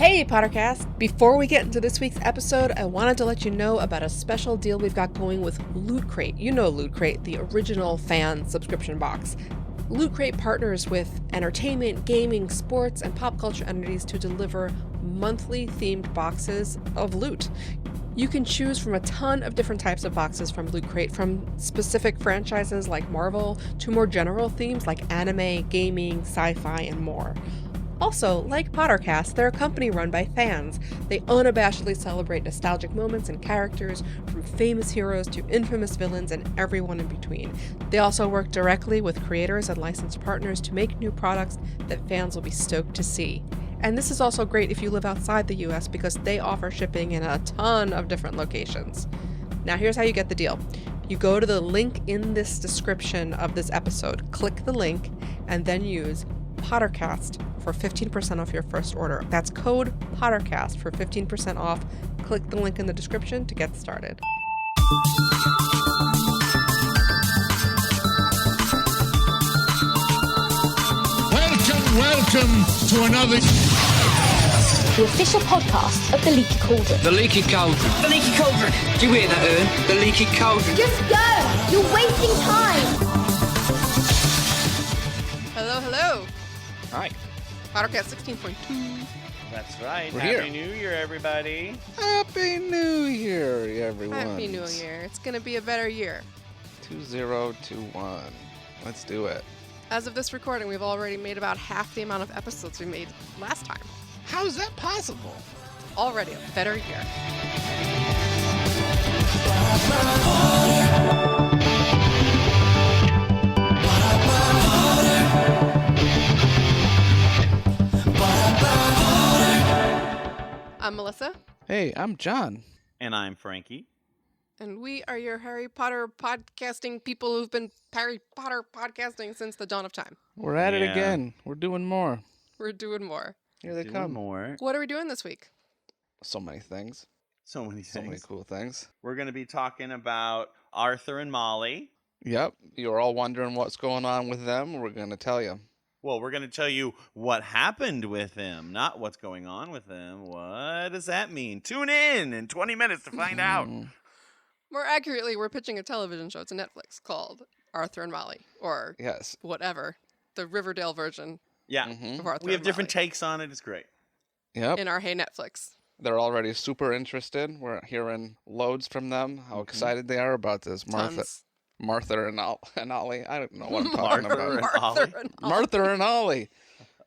Hey PotterCast! Before we get into this week's episode, I wanted to let you know about a special deal we've got going with Loot Crate. You know Loot Crate, the original fan subscription box. Loot Crate partners with entertainment, gaming, sports, and pop culture entities to deliver monthly themed boxes of loot. You can choose from a ton of different types of boxes from Loot Crate, from specific franchises like Marvel to more general themes like anime, gaming, sci-fi, and more. Also, like PotterCast, they're a company run by fans. They unabashedly celebrate nostalgic moments and characters, from famous heroes to infamous villains and everyone in between. They also work directly with creators and licensed partners to make new products that fans will be stoked to see. And this is also great if you live outside the US because they offer shipping in a ton of different locations. Now here's how you get the deal. You go to the link in this description of this episode, click the link, and then use PotterCast for 15% off your first order. That's code PotterCast for 15% off. Click the link in the description to get started. Welcome to another... The official podcast of The Leaky Cauldron. The Leaky Cauldron. The Leaky Cauldron. Do you hear that, Ern? The Leaky Cauldron. Just go! You're wasting time! Hello. Hi. PotterCast 16.2. That's right. We're Happy here. New Year, everybody. Happy New Year, everyone. Happy New Year. It's going to be a better year. 2021. Let's do it. As of this recording, we've already made about half the amount of episodes we made last time. How is that possible? Already a better year. I'm Melissa, Hey, I'm John. And I'm Frankie. and we are your Harry Potter podcasting people who've been Harry Potter podcasting since the dawn of time. We're at it Yeah. again. We're doing more. We're doing more. Here they Doing come. more. What are we doing this week? So many things. So many So many things. cool things. We're going to be talking about Arthur and Molly. Yep. You're all wondering what's going on with them. We're going to tell you. Well, we're going to tell you what happened with them, not what's going on with them. What does that mean? Tune in 20 minutes to find out. More accurately, we're pitching a television show to Netflix called Arthur and Molly, or Yes. whatever, the Riverdale version Yeah. Mhm. of Arthur We have and different Molly takes on it. It's great. Yep. in our Hey Netflix. They're already super interested. We're hearing loads from them. How excited they are about this. Tons. Martha and Ollie. I don't know what I'm talking Arthur about. and Arthur Ollie. and Ollie. Martha and Ollie.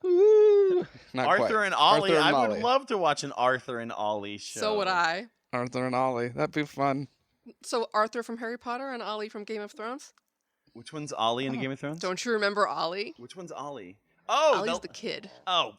Woo. Not Arthur quite. and Ollie. Arthur and I would Molly. love to watch an Arthur and Ollie show. So would I. Arthur and Ollie. That'd be fun. So Arthur from Harry Potter and Ollie from Game of Thrones? Which one's Ollie in the Game of Thrones? Don't you remember Ollie? Which one's Ollie? Oh, Ollie's the kid. Oh,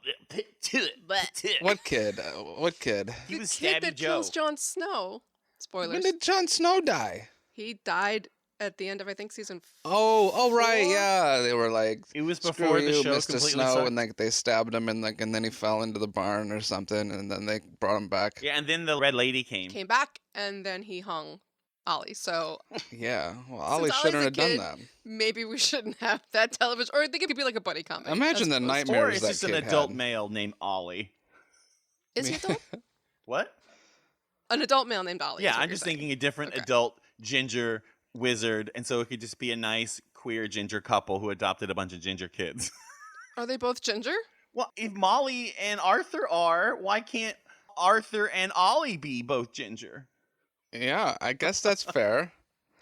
What kid? What kid? He was The kid Stabby that Joe. kills Jon Snow. Spoilers. When did Jon Snow die? He died at the end of, I think, season Oh, right, 4? yeah. They were like, It was screw before the you, show Mr. completely Snow, sucked. and like they stabbed him, and then he fell into the barn or something, and then they brought him back. Yeah, and then the red lady came. came back, and then he hung Ollie. So Yeah. Well, Since Ollie Ollie's shouldn't a have done kid, that. maybe we shouldn't have that television. Or they could be like a buddy comedy. Imagine as the opposed to- nightmare. Or it's that just an kid adult had. male named Ollie. Is he adult? What? An adult male named Ollie. Yeah, is what I'm you're just saying. thinking a different Okay. adult ginger wizard, and so it could just be a nice queer ginger couple who adopted a bunch of ginger kids. Are they both ginger? Well, if Molly and Arthur are, why can't Arthur and Ollie be both ginger? Yeah, I guess that's fair.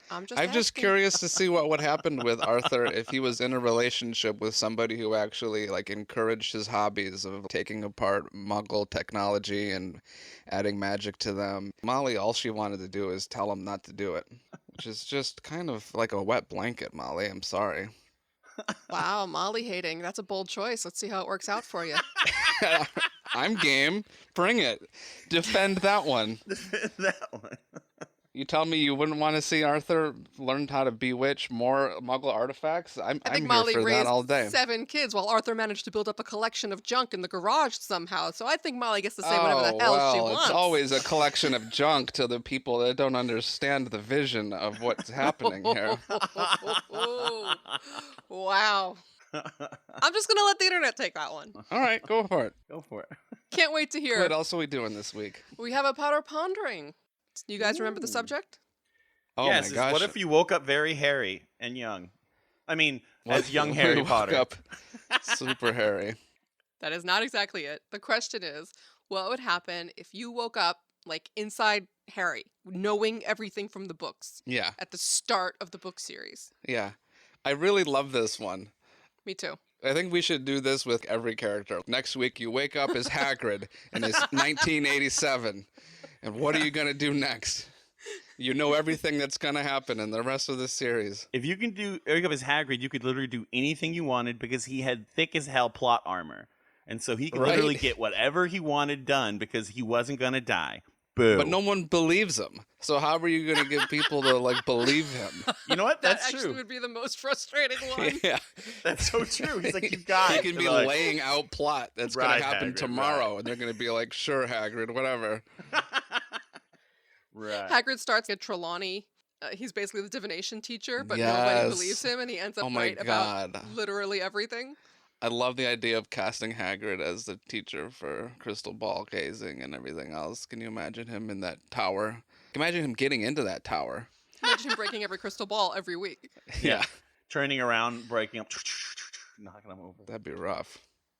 I'm just just asking. curious to see what would happen with Arthur if he was in a relationship with somebody who actually like encouraged his hobbies of taking apart Muggle technology and adding magic to them. Molly, all she wanted to do is tell him not to do it, which is just kind of like a wet blanket, Molly. I'm sorry. Wow, Molly hating. That's a bold choice. Let's see how it works out for you. I'm game. Bring it. Defend that one. That one. You tell me you wouldn't want to see Arthur learn how to bewitch more Muggle artifacts? I'm I think here Molly for raised that all day. 7 kids while Arthur managed to build up a collection of junk in the garage somehow. So I think Molly gets to say whatever the hell she wants. It's always a collection of junk to the people that don't understand the vision of what's happening here. Wow. I'm just going to let the internet take that one. All right, go for it. Go for it. Can't wait to hear. What else are we doing this week? We have a Potter pondering. You guys remember the subject? Oh yes, my gosh. What if you woke up very hairy and young? I mean, What as if young we Harry woke Potter. up super hairy. That is not exactly it. The question is, what would happen if you woke up like inside Harry, knowing everything from the books Yeah, at the start of the book series? yeah. I really love this one. Me too. I think we should do this with every character. Next week, you wake up as Hagrid and it's 1987. And what are you going to do next? You know everything that's going to happen in the rest of the series. If you can wake up as Hagrid, you could literally do anything you wanted because he had thick as hell plot armor. And so he could literally Right. get whatever he wanted done because he wasn't going to die. Boo. But no one believes him. So how are you going to get people to like believe him? You know what? That That's actually true. would be the most frustrating one. Yeah. That's so true. He's like, you got He it. can They're be like, laying out plot that's going Right, to happen Hagrid, tomorrow. right. And they're going to be like, sure, Hagrid, whatever. Right. Hagrid starts at Trelawney. He's basically the divination teacher, but Yes. nobody believes him, and he ends up Oh my right about God. literally everything. I love the idea of casting Hagrid as the teacher for crystal ball gazing and everything else. Can you imagine him in that tower? Imagine him getting into that tower. Imagine him breaking every crystal ball every week. Yeah. Turning around, breaking up, knocking them over. That'd be rough.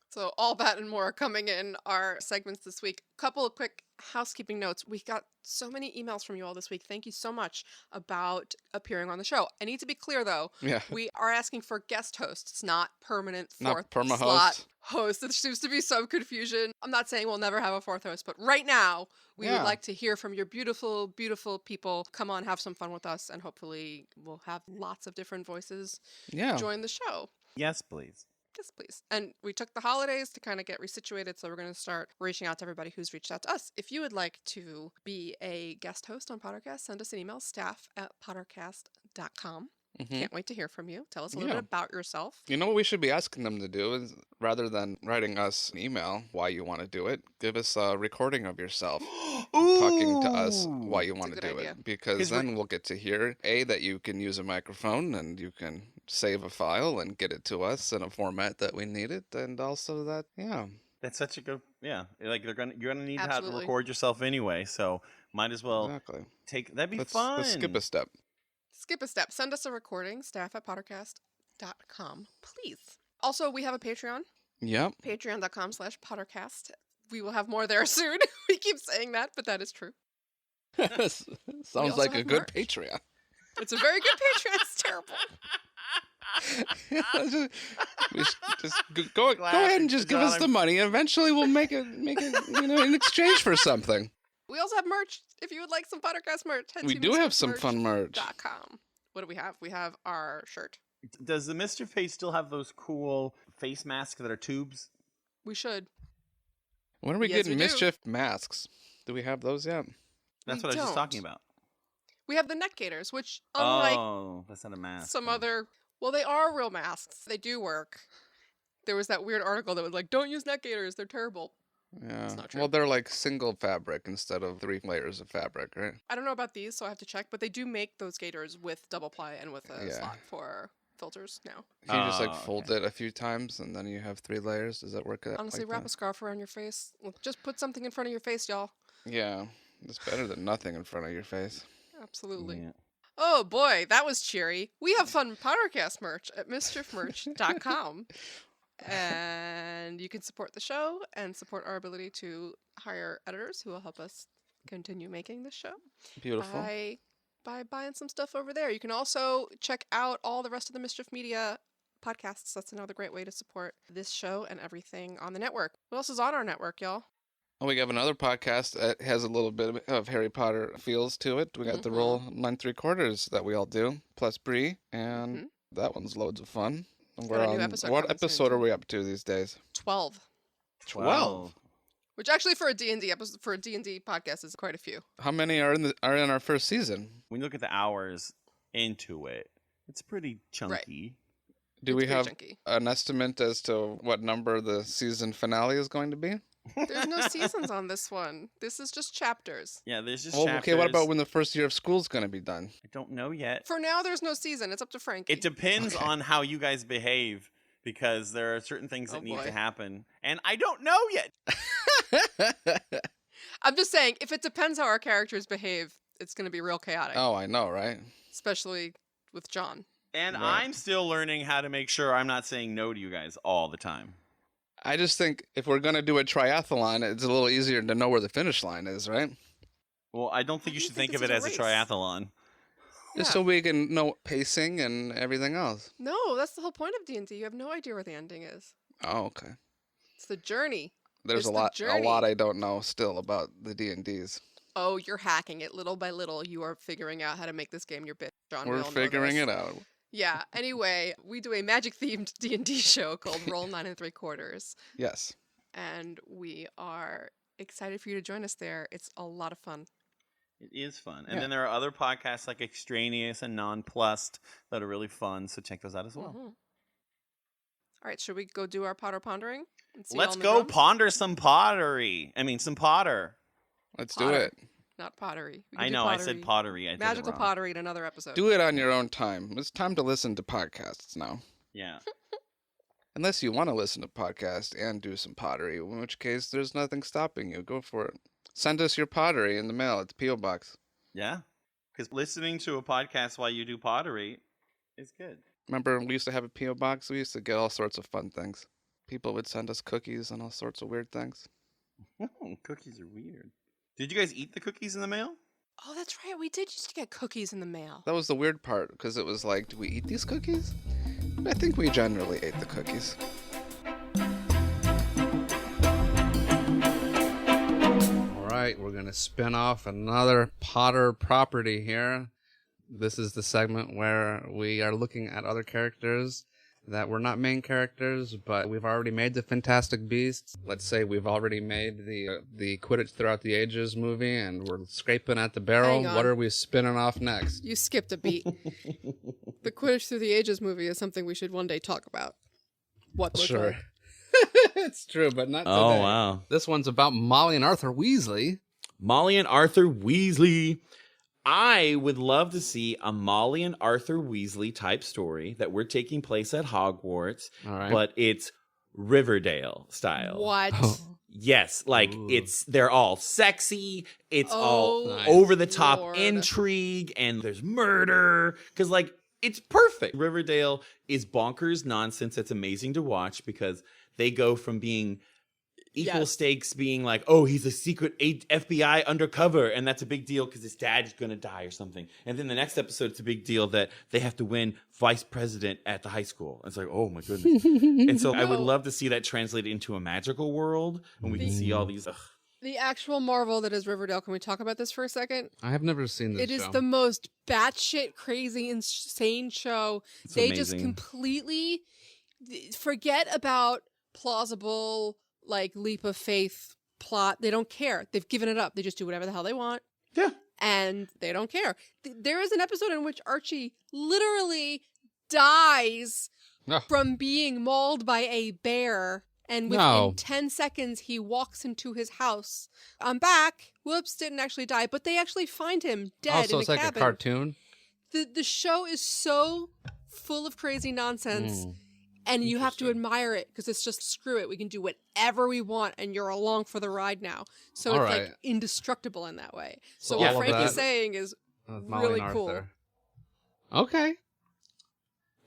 So all that and more coming in our segments this week. Couple of quick housekeeping notes. We got so many emails from you all this week. Thank you so much about appearing on the show. I need to be clear though. Yeah. We are asking for guest hosts, not permanent Not fourth perma-host. slot host. There seems to be some confusion. I'm not saying we'll never have a fourth host, but right now we Yeah. would like to hear from your beautiful, beautiful people. Come on, have some fun with us, and hopefully we'll have lots of different voices Yeah. join the show. Yes, please. Yes, please. And we took the holidays to kind of get resituated, so we're going to start reaching out to everybody who's reached out to us. If you would like to be a guest host on PotterCast, send us an email, staff@pottercast.com. Mhm. Can't wait to hear from you. Tell us a little Yeah. bit about yourself. You know what we should be asking them to do is rather than writing us an email why you want to do it, give us a recording of yourself talking to us why you want to good do idea. it. Because 'Cause then we'll get to hear that you can use a microphone and you can save a file and get it to us in a format that we need it, and also that That's such a good, like you're gonna need to have to Absolutely. record yourself anyway, so might as well exactly. that'd be Let's fun. skip a step. Skip a step. Send us a recording, staff@pottercast.com, please. Also, we have a Patreon, Yep. patreon.com/pottercast. We will have more there soon. We keep saying that, but that is true. Sounds also like a have good merch. Patreon. It's a very good Patreon. It's terrible. We should just go ahead and just give us the money, and eventually we'll make it, in exchange for something. We also have merch. If you would like some PotterCast merch, head We to do have some fun merch. mischiefmerch.com. What do we have? We have our shirt. Does the Mischief Face still have those cool face masks that are tubes? We should. When are we Yes, getting we do. Mischief masks? Do we have those yet? That's We what I was just talking don't. about. We have the neck Gators, which unlike Oh, that's not a mask. some then. other, well, they are real masks. They do work. There was that weird article that was like, "Don't use neck Gators. They're terrible." Yeah. not true. Well, they're like single fabric instead of 3 layers of fabric, right? I don't know about these, so I have to check. But they do make those Gators with double ply and with a Yeah. slot for filters now. You just like Oh, fold it a few times and then you have 3 layers. Does that work out? Honestly, like wrap a that? scarf around your face. Look, just put something in front of your face, y'all. Yeah. It's better than nothing in front of your face. Absolutely. Yeah. Oh boy, that was cheery. We have fun PotterCast merch at mischiefmerch.com. And you can support the show and support our ability to hire editors who will help us continue making this show Beautiful. by buying some stuff over there. You can also check out all the rest of the Mischief Media podcasts. That's another great way to support this show and everything on the network. What else is on our network, y'all? And we have another podcast that has a little bit of Harry Potter feels to it. We got the Roll 9 3/4 that we all do, plus Bree, and that one's loads of fun. And Got a new episode what coming soon, episode are too. we up to these days? 12. 12. Which actually for a D&D episode, for a D&D podcast is quite a few. How many are in our first season? When you look at the hours into it, it's pretty chunky. Do It's we pretty have chunky. an estimate as to what number the season finale is going to be? There's no seasons on this one. This is just chapters. Yeah, there's just Well, okay, what chapters. about when the first year of school is going to be done? I don't know yet. For now, there's no season. It's up to Frankie. It depends Okay. on how you guys behave. because there are certain things that need boy. to happen, and I don't know yet. I'm just saying, if it depends how our characters behave, it's going to be real chaotic. Oh, I know, right? Especially with Jon. And Right. I'm still learning how to make sure I'm not saying no to you guys all the time. I just think if we're going to do a triathlon, it's a little easier to know where the finish line is, right? Well, I don't think you do you should think think of this it is as a a race? triathlon. Just Yeah. so we can know pacing and everything else. No, that's the whole point of D&D. You have no idea where the ending is. Oh, okay. It's the journey. There's It's a the lot journey. I don't know still about the D&Ds. Oh, you're hacking it little by little. You are figuring out how to make this game your bitch, Jon. We're figuring it out. Yeah. Anyway, we do a magic-themed D&D show called Roll 9 3/4, Yes. and we are excited for you to join us there. It's a lot of fun. It is fun. And Yeah. then there are other podcasts like Extraneous and Nonplussed that are really fun, so check those out as well. Mhm. All right, should we go do our Potter pondering? And see Let's all in the go drums? ponder some pottery. I mean, some potter. Let's do Potter. it. Not pottery. We can I do know, I said pottery. I did it Magical wrong. pottery in another episode. Do it on your own time. It's time to listen to podcasts now. Yeah. Unless you want to listen to podcasts and do some pottery, in which case there's nothing stopping you. Go for it. Send us your pottery in the mail at the P.O. Box. Yeah. Because listening to a podcast while you do pottery is good. Remember, we used to have a P.O. Box? We used to get all sorts of fun things. People would send us cookies and all sorts of weird things. Cookies are weird. Did you guys eat the cookies in the mail? Oh, that's right. We did used to get cookies in the mail. That was the weird part, because it was like, do we eat these cookies? I think we generally ate the cookies. All right, we're going to spin off another Potter property here. This is the segment where we are looking at other characters that were not main characters, but we've already made the Fantastic Beasts. Let's say we've already made the Quidditch Throughout the Ages movie, and we're scraping at the barrel. Hang on. What are we spinning off next? You skipped a beat. The Quidditch Through the Ages movie is something we should one day talk about. What it looks Sure. like. It's true, but not today. Oh, wow. This one's about Molly and Arthur Weasley. Molly and Arthur Weasley. I would love to see a Molly and Arthur Weasley type story that we're taking place at Hogwarts, All right. but it's Riverdale style. What? Yes, like Ooh. they're all sexy, it's Oh, all Nice. over the top Lord. intrigue, and there's murder. Because, like, it's perfect. Riverdale is bonkers nonsense. It's amazing to watch because they go from being equal Yes. stakes, being like, oh, he's a secret FBI undercover, and that's a big deal because his dad's going to die or something. And then the next episode, it's a big deal that they have to win vice president at the high school. It's like, oh my goodness. And so I would No. love to see that translated into a magical world, and we can see all these. The actual Marvel that is Riverdale. Can we talk about this for a second? I have never seen this It is show. the most batshit crazy, insane show. It's They just amazing. completely forget about plausible, like, leap of faith plot. They don't care. They've given it up. They just do whatever the hell they want. Yeah. And they don't care. There is an episode in which Archie literally dies No. from being mauled by a bear. And within No. 10 seconds, he walks into his house. I'm back. Whoops, didn't actually die. But they actually find him dead Also, in it's a like cabin. a cartoon. The show is so full of crazy nonsense. And you have to admire it because it's just screw it. We can do whatever we want, and you're along for the ride now. So All it's right. like indestructible in that way. So So what all of Frank is that- saying is Molly really and cool. Arthur. Okay.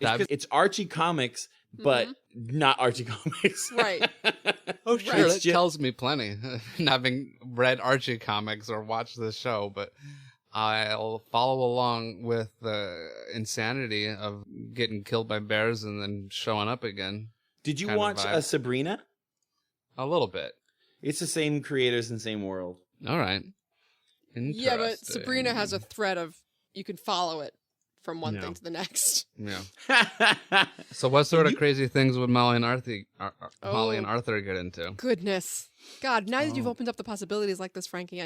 It's Archie comics, but not Archie comics. Right. Oh, Right. sure. It's That ju- tells me plenty. Having read Archie comics or watched this show, but I'll follow along with the insanity of getting killed by bears and then showing up again. Did you Kind of watch vibe. Sabrina? A little bit. It's the same creators and same world. All right. Yeah, but Interesting. Sabrina has a thread of you can follow it from one Yeah. thing to the next. Yeah. So what sort of You- crazy things would Molly and Arthur, Molly and Oh. Arthur get into? Goodness. God, now that you've Oh. opened up the possibilities like this, Frankie,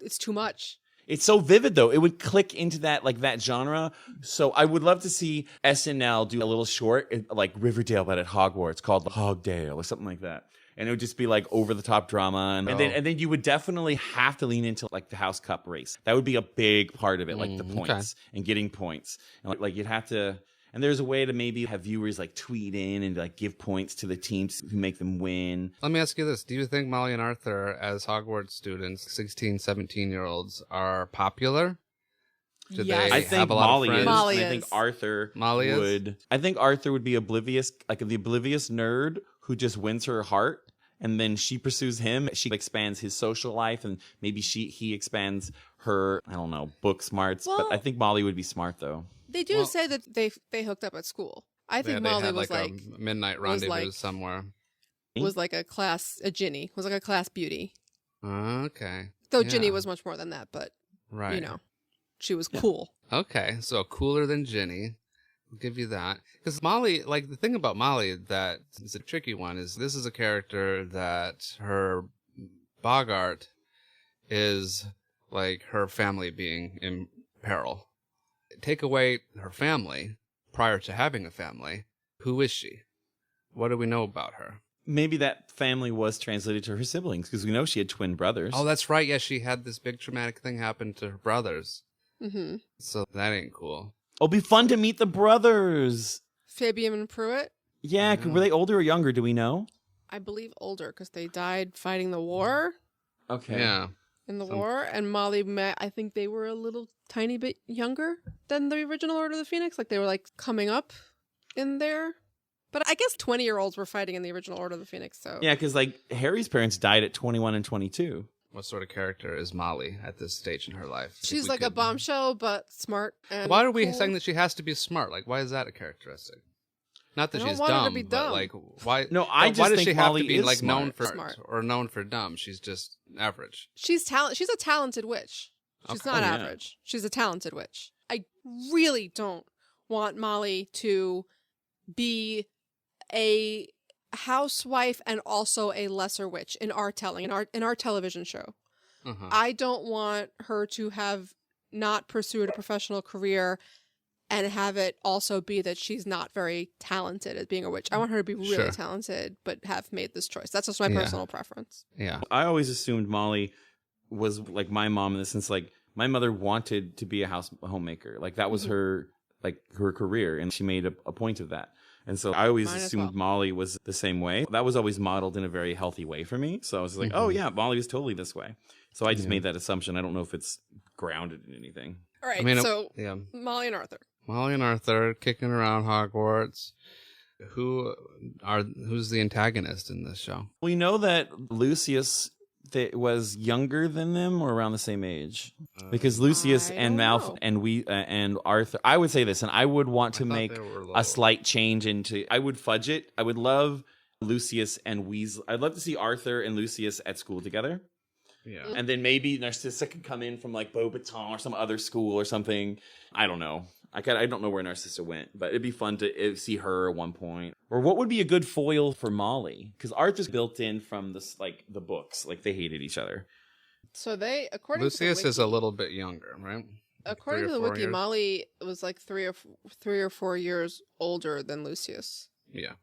it's too much. It's so vivid, though. It would click into that genre. So I would love to see SNL do a little short, like Riverdale, but at Hogwarts, called Hogdale or something like that. And it would just be like over the top drama, and then you would definitely have to lean into like the House Cup race. That would be a big part of it, like the points and getting points, and like you'd have to. And there's a way to maybe have viewers like tweet in and like give points to the teams who make them win. Let me ask you this. Do you think Molly and Arthur, as Hogwarts students, 16, 17-year-olds, are popular? Do Yes. they I have think a lot Molly of is. friends? Molly And I think is. Arthur Molly is? would. I think Arthur would be oblivious, like the oblivious nerd who just wins her heart. And then she pursues him. She expands his social life, and maybe he expands her, I don't know, book smarts. Well- but I think Molly would be smart, though. They do Well- say that they hooked up at school. I think Yeah, they Molly had was like a midnight was rendezvous like- somewhere. a Ginny, was like a class beauty. Okay. Though Yeah. Ginny was much more than that, but Right. you know, she was cool. Okay, so cooler than Ginny. I'll give you that. Because Molly, like, the thing about Molly that is a tricky one is this is a character that her Bogart is like her family being in peril. Take away her family prior to having a family. Who is she? What do we know about her? Maybe that family was translated to her siblings, because we know she had twin brothers. Oh, that's right. Yeah, she had this big traumatic thing happen to her brothers. Mm-hmm. So that ain't cool. It'll be fun to meet the brothers. Fabian and Pruitt, Yeah, Yeah. were they older or younger? Do we know? I believe older because they died fighting the war. Okay. Yeah. In the Some- war, and Molly met. I think they were a little tiny bit younger than the original Order of the Phoenix. Like they were like coming up in there. But I guess 20-year-olds were fighting in the original Order of the Phoenix. So Yeah, because like Harry's parents died at 21 and 22. What sort of character is Molly at this stage in her life? If she's we like a could- bombshell, but smart. And Why are we cool. saying that she has to be smart? Like, why is that a characteristic? Not that I don't she's want her to dumb, be but dumb. like, why? No, I why just does think she have Molly to be is like known for smart. or known for dumb? She's just average. She's She's a talented witch. She's Okay. not Oh, yeah. average. She's a talented witch. I really don't want Molly to be a housewife and also a lesser witch in our telling, in our television show. Uh-huh. I don't want her to have not pursued a professional career and have it also be that she's not very talented at being a witch. I want her to be really Sure. talented, but have made this choice. That's just my Yeah. personal preference. Yeah. I always assumed Molly was like my mom in the sense like my mother wanted to be a homemaker. Like that was her career, and she made a point of that. And so I always Mine as assumed well. Molly was the same way. That was always modeled in a very healthy way for me. So I was like, oh yeah, Molly was totally this way. So I just made that assumption. I don't know if it's grounded in anything. All right, I mean, so yeah. Molly and Arthur. Molly and Arthur kicking around Hogwarts. Who's the antagonist in this show? We know that Lucius was younger than them or around the same age, because Lucius I and don't Malf know. and Arthur. I would say this, and I would want to I thought make they were little. a slight change into. I would fudge it. I would love Lucius and Weasley. I'd love to see Arthur and Lucius at school together, Yeah. and then maybe Narcissa could come in from like Beauxbaton or some other school or something. I don't know. I don't know where Narcissa went, but it'd be fun to see her at one point. Or what would be a good foil for Molly? Because Arthur's built in from this, like the books, like they hated each other. So they, according Lucius to the is a wiki, little bit younger, right? according 3 to or the 4 wiki, years? Molly was like 3 or 4 years older than Lucius, Yeah.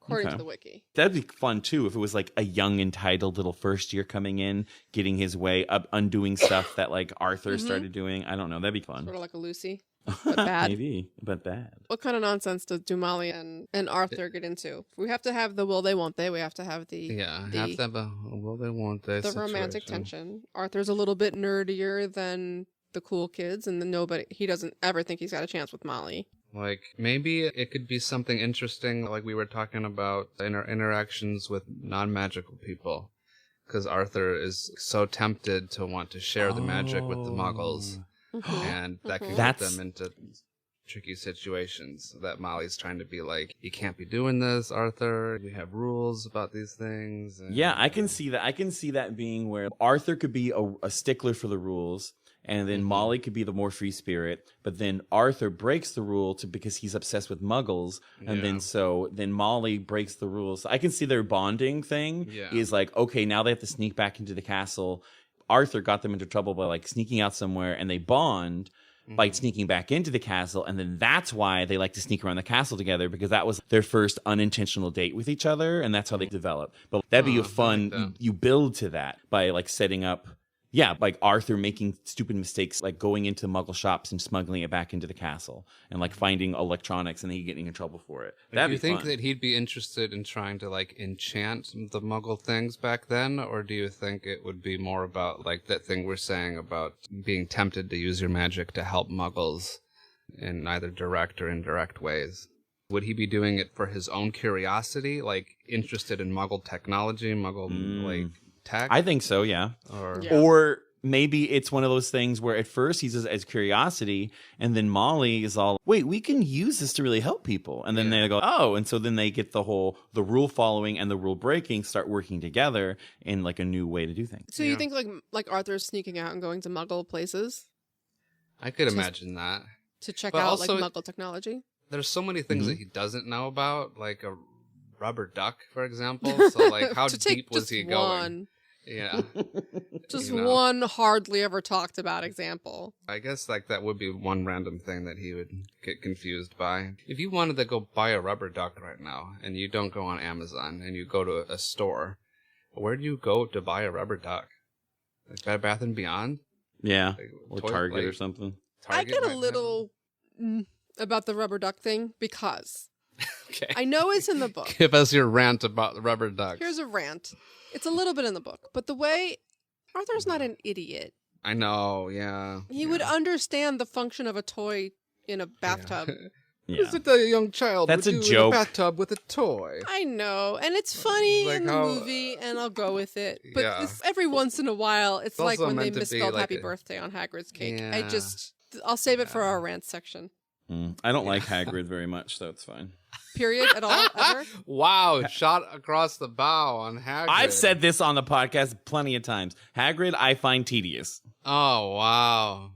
according Okay. to the wiki. That'd be fun too if it was like a young entitled little first year coming in, getting his way up, undoing stuff that like Arthur started doing. I don't know. That'd be fun. Sort of like a Lucy, but bad. Maybe, but bad. What kind of nonsense do Molly and Arthur get into? We have to have the will they won't they. We have to have the Yeah. the, Have to have a will they won't they the romantic situation. tension. Arthur's a little bit nerdier than the cool kids, and then he doesn't ever think he's got a chance with Molly. Like, maybe it could be something interesting, like we were talking about interactions with non-magical people. Because Arthur is so tempted to want to share the magic with the muggles. And that can get That's- them into tricky situations that Molly's trying to be like, you can't be doing this, Arthur. We have rules about these things. And, Yeah, I can see that. I can see that being where Arthur could be a stickler for the rules, and then Molly could be the more free spirit. But then Arthur breaks the rule because he's obsessed with Muggles, and then Molly breaks the rules. I can see their bonding thing is like, okay, now they have to sneak back into the castle. Arthur got them into trouble by like sneaking out somewhere, and they bond by sneaking back into the castle, and then that's why they like to sneak around the castle together, because that was their first unintentional date with each other, and that's how they develop. But that'd be a fun, that. you build to that by like setting up, Yeah, like Arthur making stupid mistakes, like going into Muggle shops and smuggling it back into the castle, and like finding electronics and then getting in trouble for it. Do you think that he'd be interested in trying to like enchant the Muggle things back then, or do you think it would be more about like that thing we're saying about being tempted to use your magic to help Muggles in either direct or indirect ways? Would he be doing it for his own curiosity, like interested in Muggle technology, Muggle like tech? I think so, yeah. Yeah. Or maybe it's one of those things where at first he's as curiosity, and then Molly is all, wait, we can use this to really help people. And then they go, oh, and so then they get the rule following and the rule breaking start working together in like a new way to do things. So you think like Arthur's sneaking out and going to Muggle places I could imagine that. to check But out also- like Muggle technology? There's so many things that he doesn't know about, like a rubber duck, for example. So like how To take deep was just he going? one, Yeah. just You know. one hardly ever talked about example. I guess like that would be one random thing that he would get confused by. If you wanted to go buy a rubber duck right now and you don't go on Amazon and you go to a store, where do you go to buy a rubber duck? Like Bed Bath & Beyond? Yeah. Like, Or toy- Target or like, something. I Target get a might have little about the rubber duck thing because them. Okay. I know it's in the book. Give us your rant about the rubber ducks. Here's a rant. It's a little bit in the book, but the way Arthur's not an idiot. I know, yeah. He would understand the function of a toy in a bathtub. Yeah. Is it a young child That's would a do joke. in a bathtub with a toy? I know, and it's funny Like in the how- movie, and I'll go with it. But Yeah. it's, every once in a while, it's like also when they meant to be misspelled like "Happy a- Birthday" on Hagrid's cake. Yeah. I'll save it for our rant section. I don't like Hagrid very much, so it's fine. Period. At all, ever. Wow, shot across the bow on Hagrid. I've said this on the podcast plenty of times. Hagrid, I find tedious. Oh, wow.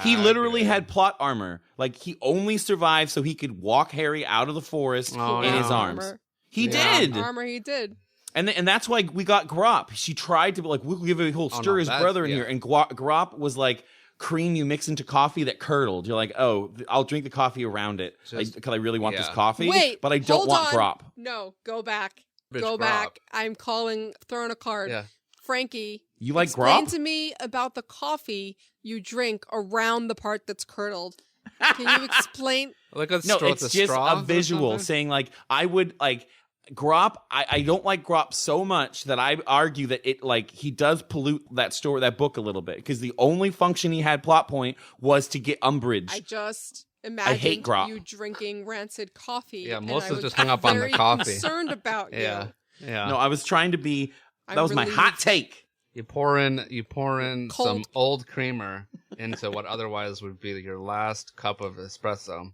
He literally Hagrid. had plot armor. Like, he only survived so he could walk Harry out of the forest Oh, in no. his arms. Armor. He Yeah. did. Armor, he did. And that's why we got Grawp. She tried to be like, we'll give a whole Oh, stir no, his that's- brother in yeah. here. And Grawp was like cream you mix into coffee that curdled. You're like, oh, I'll drink the coffee around it Just- because I really want this yeah. coffee. Wait, but I don't hold want on. Grawp. No, go back. Bitch, Go Grawp. back. I'm throwing a card. Yeah. Frankie, You like explain Grawp? to me about the coffee you drink around the part that's curdled. Can you explain? Like a No, straw it's with just straw a or visual something? saying like I would like Grawp. I don't like Grawp so much that I argue that it like he does pollute that book a little bit because the only function he had plot point was to get umbrage. I just imagined hate Grawp. you drinking rancid coffee. Yeah, and Melissa's I was just hung up on the very coffee. Concerned about Yeah. you. Yeah. No, I was trying to be. That I'm was my hot relieved. take. You pour in Cold. some old creamer into what otherwise would be your last cup of espresso.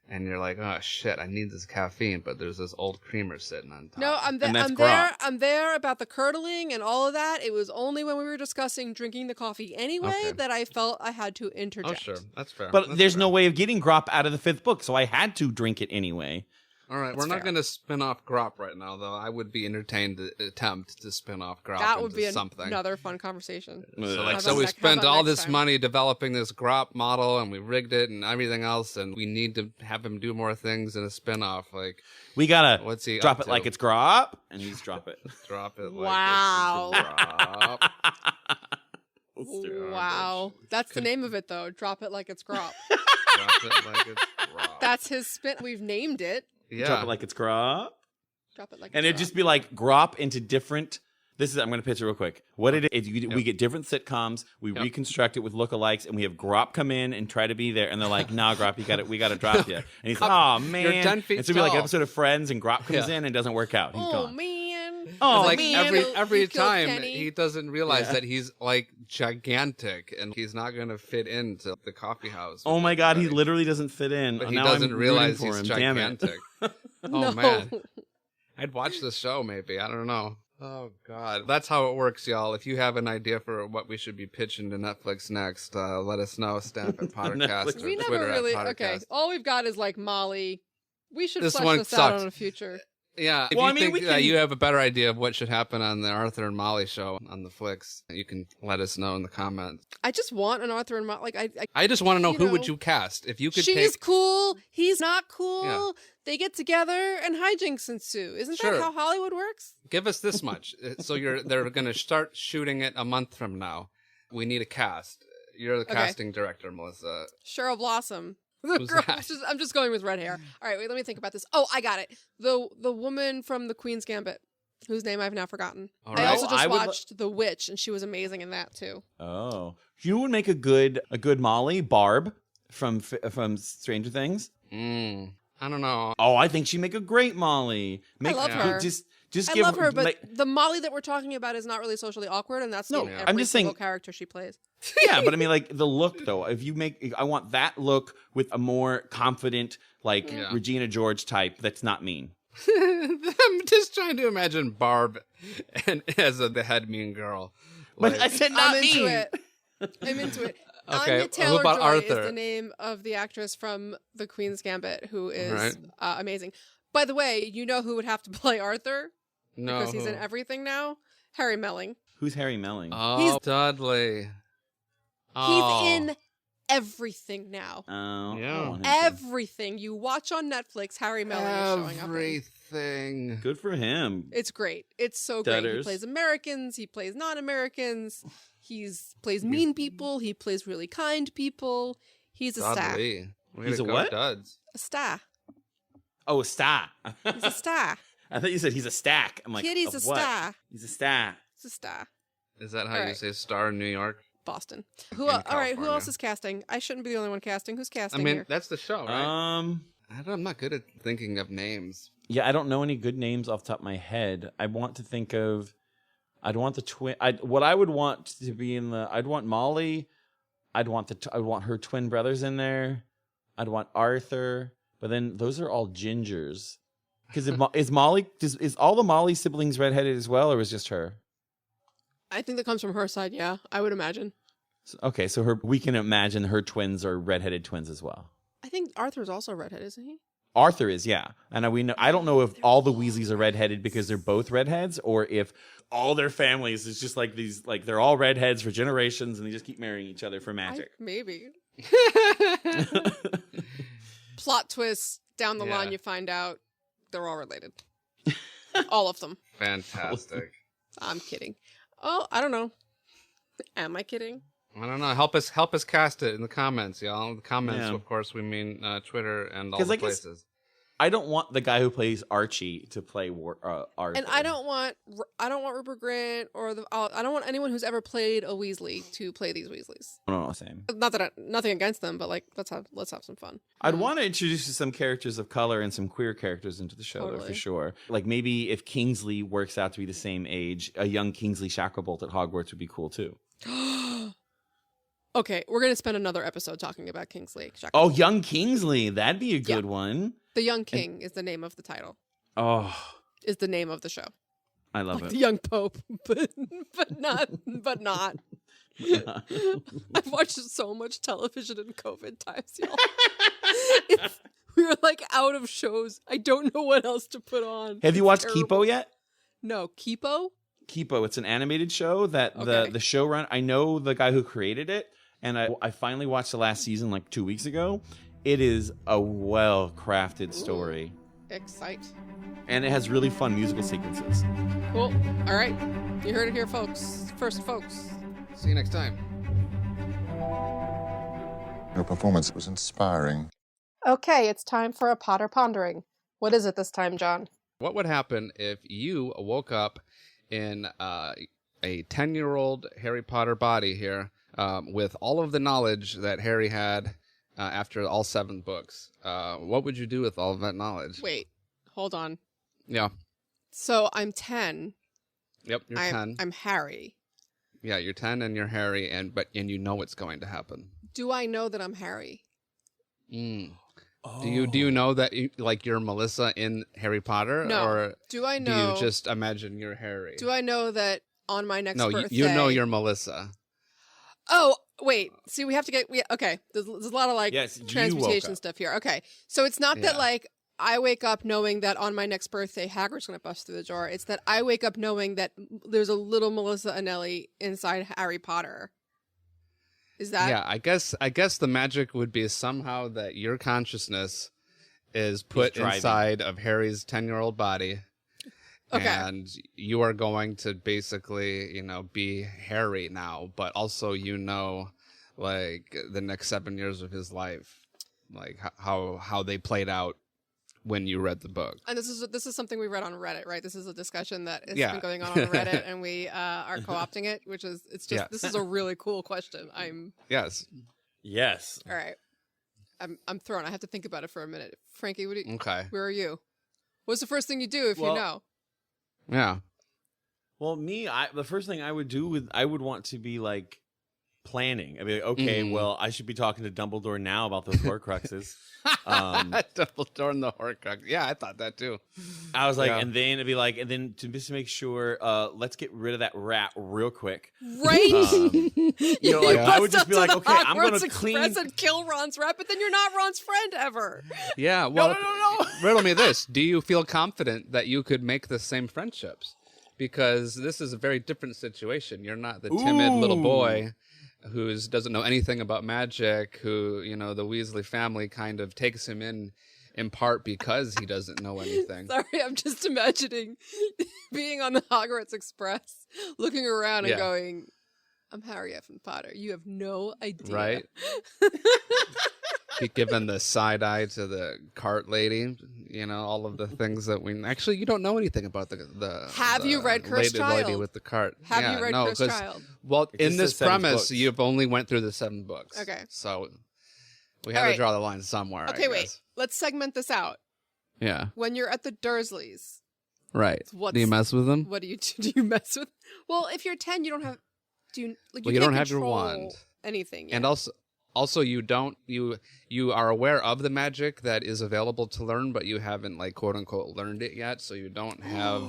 And you're like, oh shit, I need this caffeine, but there's this old creamer sitting on top. No, And that's I'm Grawp. there. I'm there about the curdling and all of that. It was only when we were discussing drinking the coffee anyway Okay. that I felt I had to Oh interject. sure, that's fair. But That's there's fair. no way of getting Grawp out of the fifth book, so I had to drink it anyway. All right, we're That's not fair. going to spin off Grawp right now, though. I would be entertained to attempt to spin off Grawp That would into be something. another fun conversation. So, Ugh. like, How so about we next- how spent about all next this time? money developing this Grawp model, and we rigged it and everything else, and we need to have him do more things in a spin-off. Like, We gotta what's he drop up it to? like it's Grawp, and you just drop it. Drop it. Wow. Like it's Wow, that's the name of it though. Drop it like it's Grawp. Drop it like it's Grawp. That's his spin. We've named it. yeah. Drop it like it's Grawp. Drop it like. And it's it'd just be like Grawp into different. I'm going to pitch it real quick. What it is, we get different sitcoms, we reconstruct it with lookalikes, and we have Grawp come in and try to be there, and they're like, "Nah, Grawp, we got to drop you." And he's, "Oh man!" You're 10 feet and so it'd be like an tall. episode of Friends, and Grawp comes Yeah. in and doesn't work out. He's Oh gone. man. Oh, like man. every You killed time Kenny. he doesn't realize Yeah. that he's like gigantic and he's not going to fit into the coffee house. Oh with my God, he everybody. literally doesn't fit in. But he now doesn't I'm realize rooting for he's him. Damn it. gigantic. Oh No. man, I'd watch the show maybe. I don't know. Oh God, that's how it works, y'all. If you have an idea for what we should be pitching to Netflix next, let us know. Stamp at PotterCast Netflix. or We never Twitter really. at Okay, PotterCast. all we've got is like Molly. We should This flesh one this sucked. out in the future. Yeah, if Well, you I mean, think we that can- you have a better idea of what should happen on the Arthur and Molly show on the Flicks, you can let us know in the comments. I just want an Arthur and Molly. Like I just want to know You who know, would you cast if you could she's take. cool. He's not cool. Yeah. They get together and hijinks ensue. Isn't Sure. that how Hollywood works? Give us this much. So they're going to start shooting it a month from now. We need a cast. You're the Okay. casting director, Melissa. Cheryl Blossom. The Who's girl, that? I'm just going with red hair. All right, wait, let me think about this. Oh, I got it. The woman from the Queen's Gambit, whose name I've now forgotten. All I right. also just I would watched The Witch, and she was amazing in that too. Oh, you would make a good Molly, Barb from Stranger Things. I don't know. Oh, I think she'd make a great Molly. I love her. Just I give love her, but like, the Molly that we're talking about is not really socially awkward, and that's No, in I'm every just single saying- character she plays. yeah, but I mean, like the look though. If you make, I want that look with a more confident, like Yeah. Regina George type. That's not mean. I'm just trying to imagine Barb and as the head mean girl. But Like, I said not I'm mean. into it. I'm into it. Okay, Anya what Taylor-Joy about is Arthur? the name of the actress from The Queen's Gambit, who is Right. amazing. By the way, you know who would have to play Arthur? no. Because he's in everything now? Harry Melling. Who's Harry Melling? Oh, Dudley. Oh. He's in everything now. Oh, Yeah. I want him to. Everything you watch on Netflix, Harry Melling is showing up in. Everything. Good for him. It's great. It's so great. He Dudders. plays Americans. He plays non-Americans. Plays mean people. He plays really kind people. He's a star. Dudley. Way He's to a go, what? Duds. A star. Oh, a star. He's a star. I thought you said he's a stack. I'm like, Kid, he's of a what? star. He's a star. He's a star. Is that how All you right. say star in New York? Boston. In All right, who California. else is casting? I shouldn't be the only one casting. Who's I casting mean, here? that's the show, right? Um. I'm not good at thinking of names. Yeah, I don't know any good names off the top of my head. I want to think of. I'd want the twin. What I would want to be in the. I'd want Molly. I'd want her twin brothers in there. I'd want Arthur. But then those are all gingers. Because is Molly is all the Molly siblings redheaded as well, or was just her? I think that comes from her side. Yeah, I would imagine. Okay, so we can imagine her twins are redheaded twins as well. I think Arthur's also redhead, isn't he? Arthur is, yeah. And we know. I don't know if all the Weasleys are redheaded because they're both redheads, or if all their families is just like these, like they're all redheads for generations, and they just keep marrying each other for magic. Maybe. Plot twist down the line, Yeah. you find out they're all related. All of them. Fantastic. I'm kidding. Oh, I don't know. Am I kidding? I don't know. Help us cast it in the comments, y'all. The comments, Yeah. of course, we mean Twitter and all 'Cause the I guess- places. I don't want the guy who plays Archie to play Arthur. And I don't want Rupert Grint or I don't want anyone who's ever played a Weasley to play these Weasleys. No, same. Not that nothing against them, but like let's have some fun. I'd want to introduce some characters of color and some queer characters into the show, though, for Totally. sure. Like maybe if Kingsley works out to be the same age, a young Kingsley Shacklebolt at Hogwarts would be cool too. Okay, we're gonna spend another episode talking about Kingsley. Oh, young Kingsley, that'd be a good one. The Young King is the name of the title. Oh, Is the name of the show. I love Like it. the Young Pope, but not. I've watched so much television in COVID times, y'all. We were like out of shows. I don't know what else to put on. Have you It's watched terrible. Kipo yet? No, Kipo? Kipo, it's an animated show that Okay. the showrunner, I know the guy who created it, and I finally watched the last season like 2 weeks ago. It is a well-crafted story, Excite. and it has really fun musical sequences. Cool. All right. You heard it here, folks. First, folks. See you next time. Your performance was inspiring. Okay, it's time for a Potter Pondering. What is it this time, John? What would happen if you woke up in a 10-year-old Harry Potter body here with all of the knowledge that Harry had after all 7 books? What would you do with all of that knowledge? Wait, hold on. Yeah. So I'm 10. Yep, you're 10. I'm Harry. Yeah, you're 10 and you're Harry, and you know what's going to happen. Do I know that I'm Harry? Mm. Do you know that you're Melissa in Harry Potter? No. Or Do I do know? you just imagine you're Harry? Do I know that on my next No, birthday? you know you're Melissa. Oh, wait. See, we have to get. Okay, there's a lot of like Yes, you woke transmutation up. stuff here. Okay, so it's not that Yeah. like I wake up knowing that on my next birthday Hagrid's gonna bust through the door. It's that I wake up knowing that there's a little Melissa Anelli inside Harry Potter. Is that? Yeah, I guess the magic would be somehow that your consciousness is put driving. inside of Harry's 10-year-old body, Okay. And you are going to basically, be Harry now, but also, like the next 7 years of his life, like how they played out when you read the book. And this is something we read on Reddit, right? This is a discussion that has Yeah. been going on Reddit, and we are co-opting it, which is this is a really cool question. Yes. Yes. All right. I'm thrown. I have to think about it for a minute. Frankie, Okay. where are you? What's the first thing you do if you know? Yeah. Well, the first thing I would do I would want to be like planning. I'd be like, okay, well, I should be talking to Dumbledore now about those Horcruxes. Dumbledore and the Horcrux. Yeah, I thought that too. I was like, and then it'd be like, and then just to make sure, let's get rid of that rat real quick. Right? I would just be like, okay, I'm going to clean and kill Ron's rat, but then you're not Ron's friend ever. Yeah, well, no. riddle me this. Do you feel confident that you could make the same friendships? Because this is a very different situation. You're not the timid little boy who doesn't know anything about magic, who, the Weasley family kind of takes him in part because he doesn't know anything. Sorry, I'm just imagining being on the Hogwarts Express, looking around and going, I'm Harry F. Potter. You have no idea. Right? Be given the side eye to the cart lady, all of the things that actually you don't know anything about the Have you read Cursed Child? Lady with the cart. Have you read Cursed Child? Well, in this premise, books. you've only went through the 7 books. Okay. So we had to draw the line somewhere. Okay, I wait. guess. Let's segment this out. Yeah. When you're at the Dursleys, Right. Do you mess with them? what do you do? Do you mess with? Well, if you're 10, you don't have. You don't can't have your control wand. Anything. Yet. And also you don't you are aware of the magic that is available to learn, but you haven't like quote unquote learned it yet, so you don't have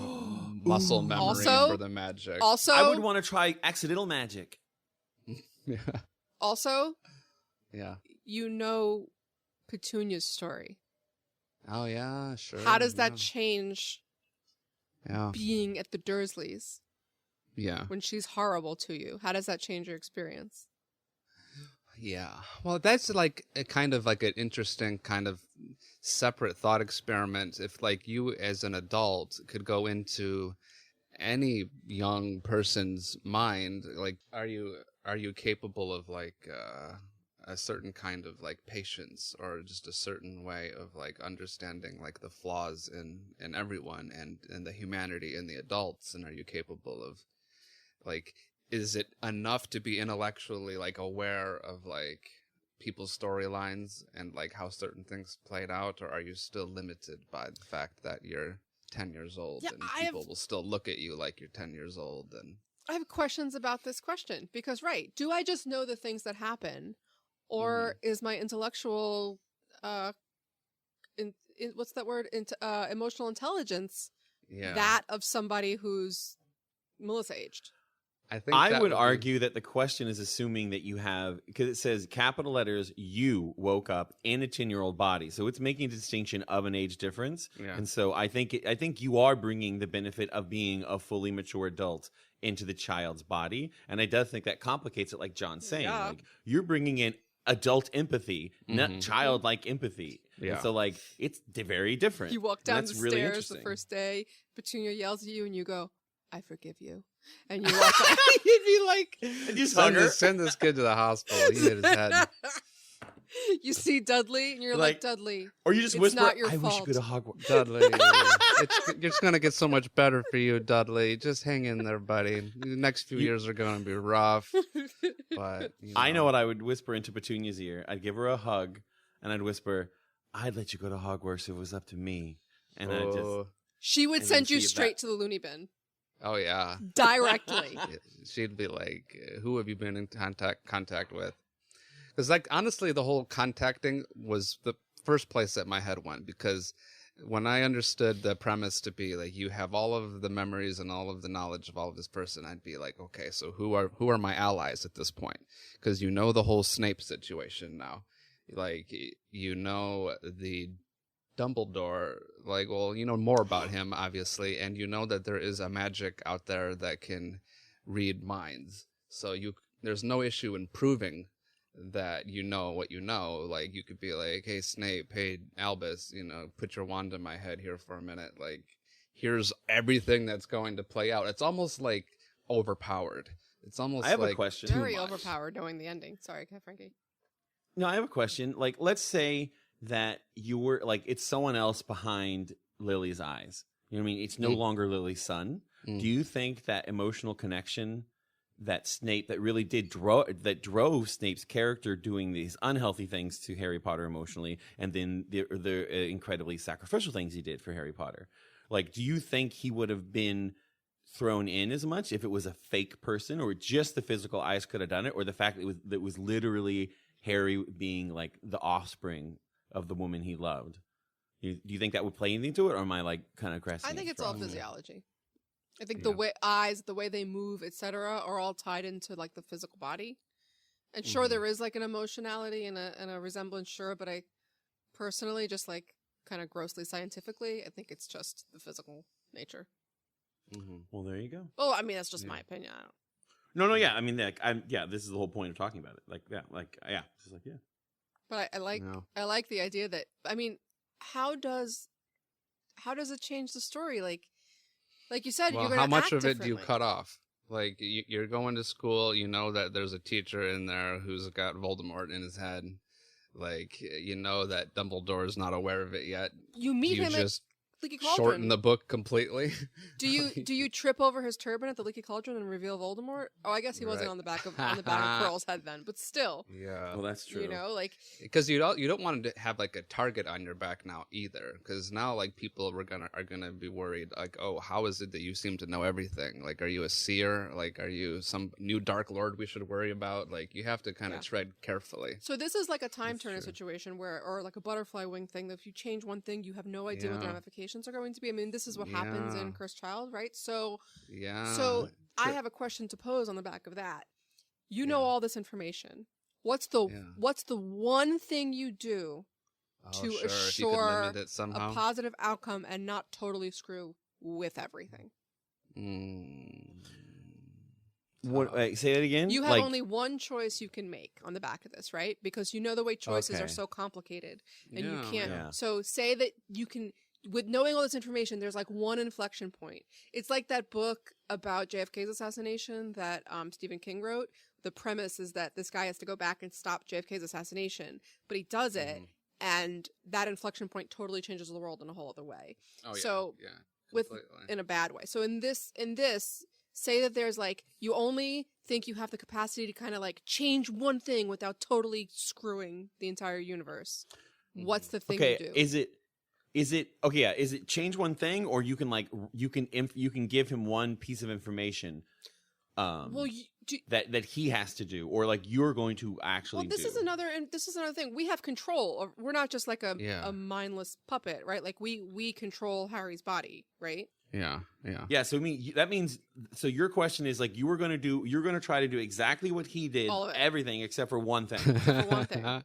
muscle memory for the magic. Also, I would want to try accidental magic. Yeah. Also, Yeah. Petunia's story. Oh yeah, sure. How does that change Yeah. being at the Dursleys Yeah. when she's horrible to you? How does that change your experience? Yeah. Well, that's like a kind of like an interesting kind of separate thought experiment. If like you as an adult could go into any young person's mind, like are you capable of like a certain kind of like patience or just a certain way of like understanding like the flaws in everyone and the humanity in the adults, and are you capable of like is it enough to be intellectually like aware of like people's storylines and like how certain things played out, or are you still limited by the fact that you're 10 years old and people will still look at you like you're 10 years old? And I have questions about this question because, right, do I just know the things that happen, or is my intellectual, what's that word? Emotional intelligence that of somebody who's Melissa aged? I would argue that the question is assuming that you have, because it says capital letters, you woke up in a 10-year-old body. So it's making a distinction of an age difference. Yeah. And so I think you are bringing the benefit of being a fully mature adult into the child's body. And I do think that complicates it, like John's saying. Yeah. Like, you're bringing in adult empathy, not childlike empathy. Yeah. And so like it's very different. You walk down the really stairs the interesting. first day, Petunia yells at you and you go, I forgive you. And you walk out. You'd be like, And you hug her. send this kid to the hosptal. He hit his head. You see Dudley and you're like Dudley. Or you just it's whisper, not your I wish you fault. could have Hogwarts. Dudley, it's going to get so much better for you, Dudley. Just hang in there, buddy. The next few years are going to be rough. But I know what I would whisper into Petunia's ear. I'd give her a hug, and I'd whisper, I'd let you go to Hogwarts if it was up to me. And I'd just... She would And send then you see if straight that- to the loony bin. Oh, yeah. Directly. She'd be like, who have you been in contact with? Because, like, honestly, the whole contacting was the first place that my head went. Because when I understood the premise to be, like, you have all of the memories and all of the knowledge of all of this person, I'd be like, okay, so who are my allies at this point? Because you know the whole Snape situation now. Like, you know the Dumbledore, like, well, you know more about him, obviously, and you know that there is a magic out there that can read minds. So there's no issue in proving that you know what you know. Like, you could be like, hey, Snape, hey, Albus, put your wand in my head here for a minute. Like, here's everything that's going to play out. It's almost like overpowered. It's almost I have like a question. Very overpowered knowing the ending. Sorry, Frankie. No, I have a question. Like, let's say that you were like, it's someone else behind Lily's eyes. You know what I mean? It's no longer Lily's son. Do you think that emotional connection that Snape, that really did drove Snape's character doing these unhealthy things to Harry Potter emotionally, and then the incredibly sacrificial things he did for Harry Potter? Like, do you think he would have been thrown in as much if it was a fake person, or just the physical eyes could have done it, or the fact that it was literally Harry being like the offspring of the woman he loved? Do you think that would play anything to it, or am I like kind of grasping? I think it's all physiology. I think Yeah. the way eyes, the way they move, etc., are all tied into like the physical body. And sure, there is like an emotionality and a resemblance, sure, but I personally, just like kind of grossly scientifically, I think it's just the physical nature. Well, there you go. Oh, I mean, that's just my opinion. I don't. No, yeah. I mean, like, this is the whole point of talking about it. Like, yeah, It's like, yeah. But I like the idea that, I mean, how does it change the story? Like you said, well, you're going to how much act of it do you differently. cut off? Like, you're going to school, you know that there's a teacher in there who's got Voldemort in his head. Like, you know that Dumbledore's not aware of it yet. You meet Do you him just at Leaky Cauldron. shorten the book completely? Do you trip over his turban at the Leaky Cauldron and reveal Voldemort? Oh, I guess he wasn't Right. on the back of Quirrell's head then, but still, Yeah. Well, that's true. you know, like Because you don't want to have like a target on your back now either. Because now like people are gonna be worried, like, oh, how is it that you seem to know everything? Like, are you a seer? Like, are you some new Dark Lord we should worry about? Like, you have to kind of tread carefully. so. This is like a time turner situation or like a butterfly wing thing. That if you change one thing, you have no idea what the Yeah. ramifications are going to be. I mean, this is what happens in Yeah. Cursed Child, right? So Yeah. I have a question to pose on the back of that. You know all this information. What's the one thing you do to Sure, if you could assure limit it somehow. a positive outcome and not totally screw with everything? What? Say that again. You have Like, only one choice you can make on the back of this, right? Because you know the way choices Okay. are so complicated, and you Yeah. can't. Yeah. So say that you can, with knowing all this information, there's like one inflection point. It's like that book about JFK's assassination that Stephen King wrote. The premise is that this guy has to go back and stop JFK's assassination, but he does it, and that inflection point totally changes the world in a whole other way. Oh, yeah. So yeah, with completely. in a bad way. So in this, say that there's like, you only think you have the capacity to kind of like change one thing without totally screwing the entire universe. What's the thing okay, you do? is it okay? Yeah, is it change one thing, or you can you can give him one piece of information, well, that he has to do, or like you're going to actually. this do. is another thing. We have control. We're not just like a mindless puppet, right? Like we control Harry's body, right? Yeah. Yeah, so I mean that means so your question is like you're going to try to do exactly what he did, All of it. everything except for one thing. For one thing.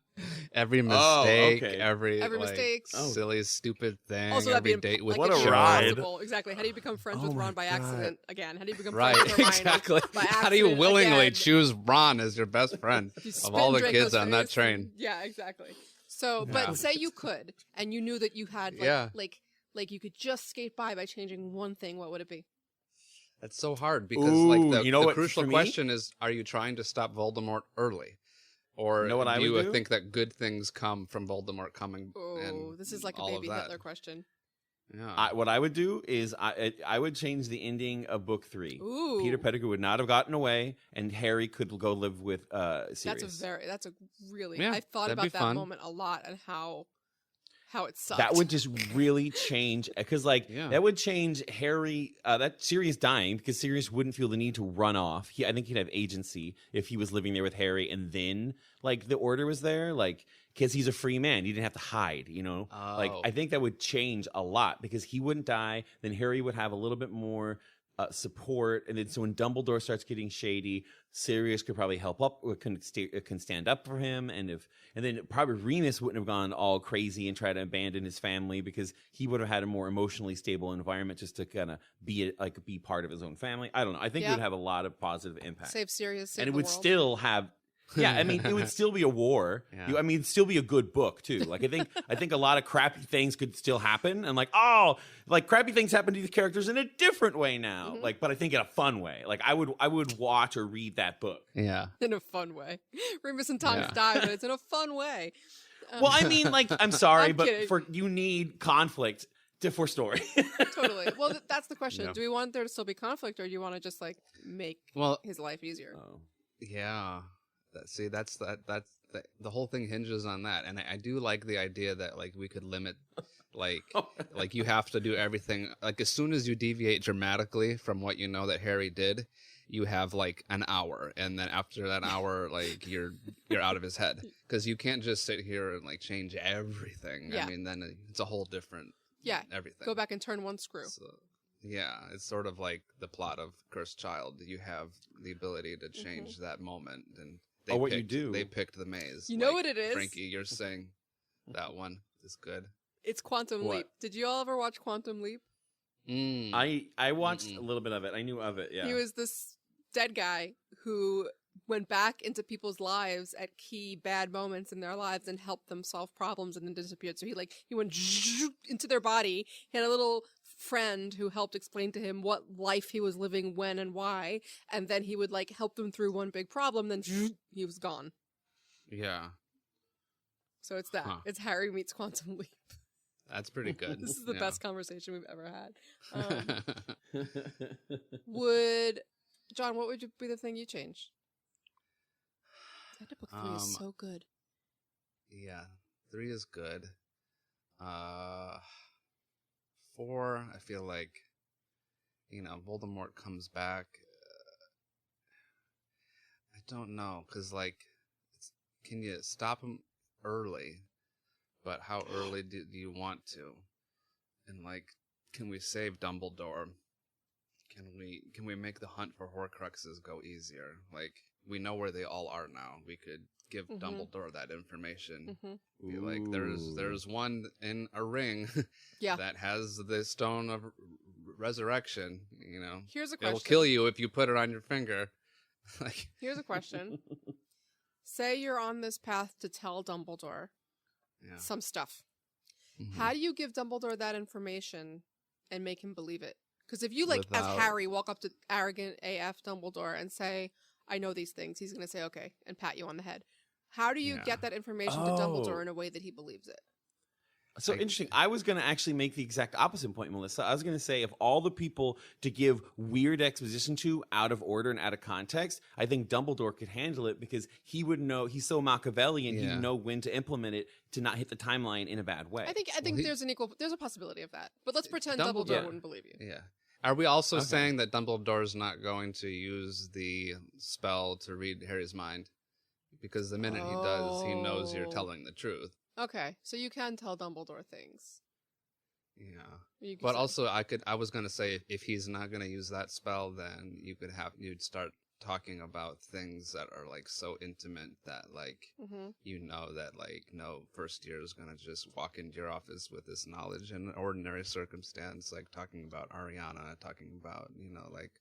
Every mistake, okay. every Every like, mistake. silly, stupid thing. Also, that'd every be date with What it'd a be ride. impossible. Exactly. How do you become friends with Ron by accident again? How do you become Right, friends with Hermione exactly. by How do you accident willingly again? choose Ron as your best friend You of spin all the Draco's kids on that face train? and- yeah, exactly. So, but say you could, and you knew that you had, like you could just skate by changing one thing. What would it be? That's so hard because Ooh, like the, you know the what, crucial for me? question is: are you trying to stop Voldemort early, or You know what I do you would do? think that good things come from Voldemort coming? Oh, and this is like a all of baby that? Hitler question. Yeah. What I would do is I would change the ending of book 3. Ooh. Peter Pettigrew would not have gotten away, and Harry could go live with Sirius. That's a really. Yeah, I thought that'd about be that fun. moment a lot and how it sucked. That would just really change, because Yeah. that would change Harry. That Sirius dying, because Sirius wouldn't feel the need to run off. I think he'd have agency if he was living there with Harry, and then like the Order was there, like because he's a free man, he didn't have to hide. You know, like Oh. I think that would change a lot because he wouldn't die. Then Harry would have a little bit more support, and then so when Dumbledore starts getting shady, Sirius could probably help up, or can stand up for him, and then probably Remus wouldn't have gone all crazy and try to abandon his family because he would have had a more emotionally stable environment just to kind of be part of his own family. I don't know. I think it Yeah. would have a lot of positive impact, save Sirius, save and it the would world. still have. Yeah, I mean, it would still be a war. Yeah. I mean, it'd still be a good book too. Like, I think a lot of crappy things could still happen, and like, oh, like crappy things happen to these characters in a different way now. Like, but I think in a fun way. Like, I would watch or read that book. Yeah. In a fun way. Remus and Tonks die, but it's in a fun way. Well, I mean, like, I'm sorry, I'm but kidding. you need conflict for story. Totally. Well, that's the question. Yeah. Do we want there to still be conflict, or do you want to just like make his life easier? Yeah. That's the whole thing hinges on that. And I do like the idea that like we could limit like you have to do everything. Like as soon as you deviate dramatically from what you know that Harry did, you have like an hour, and then after that hour, like you're out of his head, because you can't just sit here and like change everything. Yeah. I mean, then it's a whole different everything. Go back and turn one screw. So, yeah, it's sort of like the plot of Cursed Child. You have the ability to change that moment, and you do. They picked the maze. You know what it is? Frankie, you're saying that one is good. It's Quantum Leap. Did you all ever watch Quantum Leap? I watched a little bit of it. I knew of it. Yeah. He was this dead guy who went back into people's lives at key bad moments in their lives and helped them solve problems, and then disappeared. So he went into their body. He had a little friend who helped explain to him what life he was living, when and why, and then he would like help them through one big problem, then he was gone. Yeah. So it's that. It's Harry meets Quantum Leap. That's pretty good. This is the best conversation we've ever had. John, what would be the thing you change? End of book 3 is so good. Yeah, 3 is good. 4, I feel like, Voldemort comes back. I don't know, because, like, can you stop him early? But how early do you want to? And, like, can we save Dumbledore? Can we make the hunt for Horcruxes go easier? Like, we know where they all are now. We could give Dumbledore that information. Be like, there's one in a ring that has the Stone of Resurrection. Here's a question. It'll kill you if you put it on your finger. Like, here's a question. Say you're on this path to tell Dumbledore some stuff. How do you give Dumbledore that information and make him believe it? Because if you, like, as Harry, walk up to arrogant AF Dumbledore and say, I know these things, he's going to say, okay, and pat you on the head. How do you get that information to Dumbledore in a way that he believes it? So interesting. I was going to actually make the exact opposite point, Melissa. I was going to say, of all the people to give weird exposition to out of order and out of context, I think Dumbledore could handle it, because he would know, he's so Machiavellian, he'd know when to implement it to not hit the timeline in a bad way. I think there's a possibility of that. But let's pretend Dumbledore wouldn't believe you. Yeah. Are we also saying that Dumbledore's not going to use the spell to read Harry's mind? Because the minute he does, he knows you're telling the truth. Okay, so you can tell Dumbledore things. Yeah. But also, I was going to say, if he's not going to use that spell, then you'd start talking about things that are like so intimate that like that like no first year is going to just walk into your office with this knowledge in an ordinary circumstance, like talking about Ariana, talking about like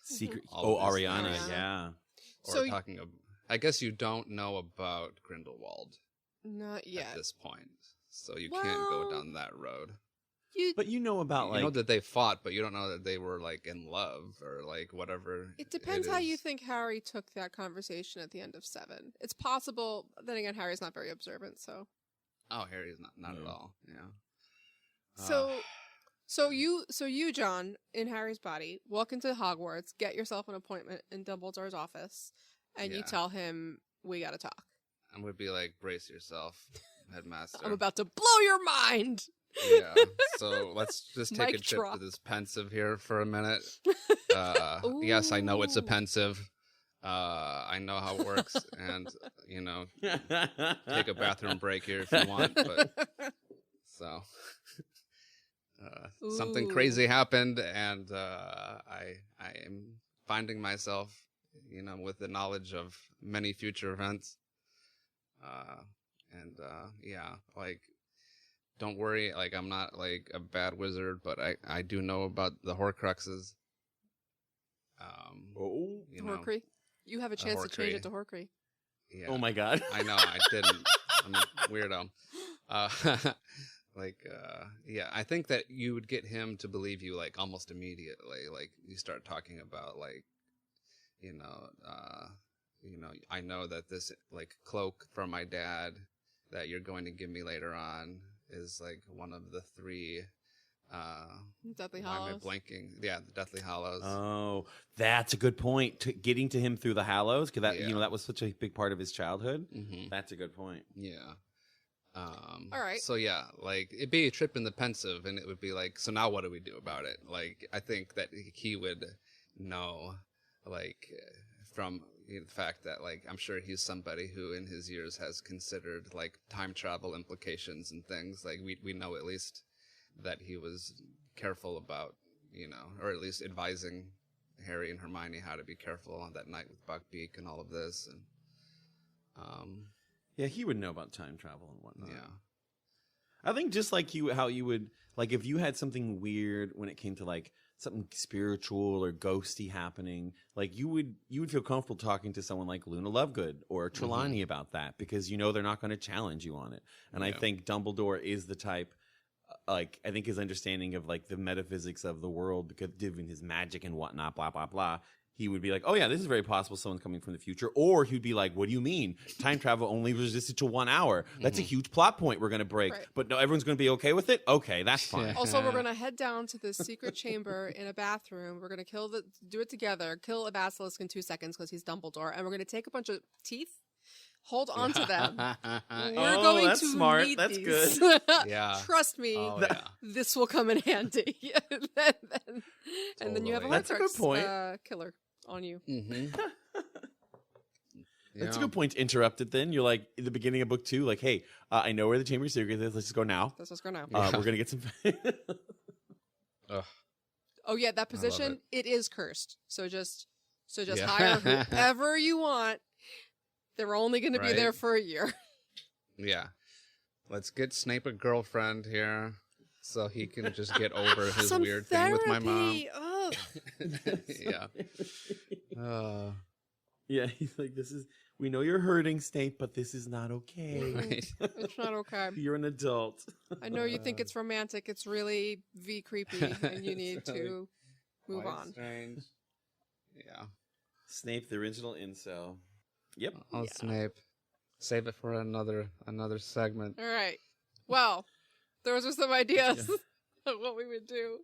secret Ariana, yeah. Or so talking about, I guess you don't know about Grindelwald not yet at this point, so you can't go down that road. But you know about you know that they fought, but you don't know that they were like in love or like whatever. It depends how you think Harry took that conversation at the end of 7. It's possible. Then again, Harry's not very observant, so. Oh, Harry's not at all. Yeah. So you, John, in Harry's body, walk into Hogwarts, get yourself an appointment in Dumbledore's office, and you tell him, we gotta talk. I'm gonna be like, brace yourself, headmaster. I'm about to blow your mind. Yeah, so let's just take a trip to this pensive here for a minute. Yes, I know it's a pensive. I know how it works, and take a bathroom break here if you want. But so something crazy happened, and I am finding myself, with the knowledge of many future events. Like, don't worry, like, I'm not, like, a bad wizard, but I do know about the Horcruxes. Horcrux? You have a chance to change it to Horcrux. Yeah. Oh my god. I know, I didn't. I'm a weirdo. Yeah, I think that you would get him to believe you like almost immediately. Like you start talking about like, I know that this like cloak from my dad that you're going to give me later on is like one of the 3 Deathly why am I Hallows. blanking? Yeah, the Deathly Hallows. Oh, that's a good point. Getting to him through the Hallows, because that Yeah. that was such a big part of his childhood. Mm-hmm. That's a good point. Yeah. All right. So yeah, like it'd be a trip in the pensive, and it would be like, so now what do we do about it? Like I think that he would know, like from the fact that like I'm sure he's somebody who in his years has considered like time travel implications and things. Like we know at least that he was careful about, or at least advising Harry and Hermione how to be careful on that night with Buckbeak and all of this, and Yeah, he would know about time travel and whatnot. yeah. I think just like how you would, like if you had something weird when it came to like something spiritual or ghosty happening, like you would feel comfortable talking to someone like Luna Lovegood or Trelawney about that, because they're not going to challenge you on it. And I think Dumbledore is the type, like I think his understanding of like the metaphysics of the world, because given his magic and whatnot, blah blah blah, he would be like, oh yeah, this is very possible someone's coming from the future. Or he'd be like, what do you mean? Time travel only resisted to 1 hour. That's a huge plot point we're going to break. Right. But no, everyone's going to be okay with it? Okay, that's fine. Also, we're going to head down to this secret chamber in a bathroom. We're going to do it together, kill a basilisk in 2 seconds because he's Dumbledore. And we're going to take a bunch of teeth, hold on to them. We're going that's to smart. need That's these. good. Yeah. Trust me. Oh, yeah. This will come in handy. And then you have a Totally. That's a good point. killer on you. Mm-hmm. That's a good point to interrupt it then. You're like, in the beginning of book 2, like, hey, I know where the Chamber of Secrets is. Let's just go now. Let's just go now. We're going to get some... Ugh. Oh yeah, that position, it is cursed. So just Yeah. hire whoever you want. They're only going to be Right. there for a year. Yeah. Let's get Snape a girlfriend here so he can just get over his Some weird thing with my mom. therapy. Ugh. Yeah. Yeah, he's like, we know you're hurting, Snape, but this is not okay. Right. It's not okay. You're an adult. I know you think it's romantic. It's really creepy, and you need to move Quite on. Strange. Yeah. Snape, the original incel. Yep. Oh, Snape. Save it for another segment. All right. Well, those are some ideas of what we would do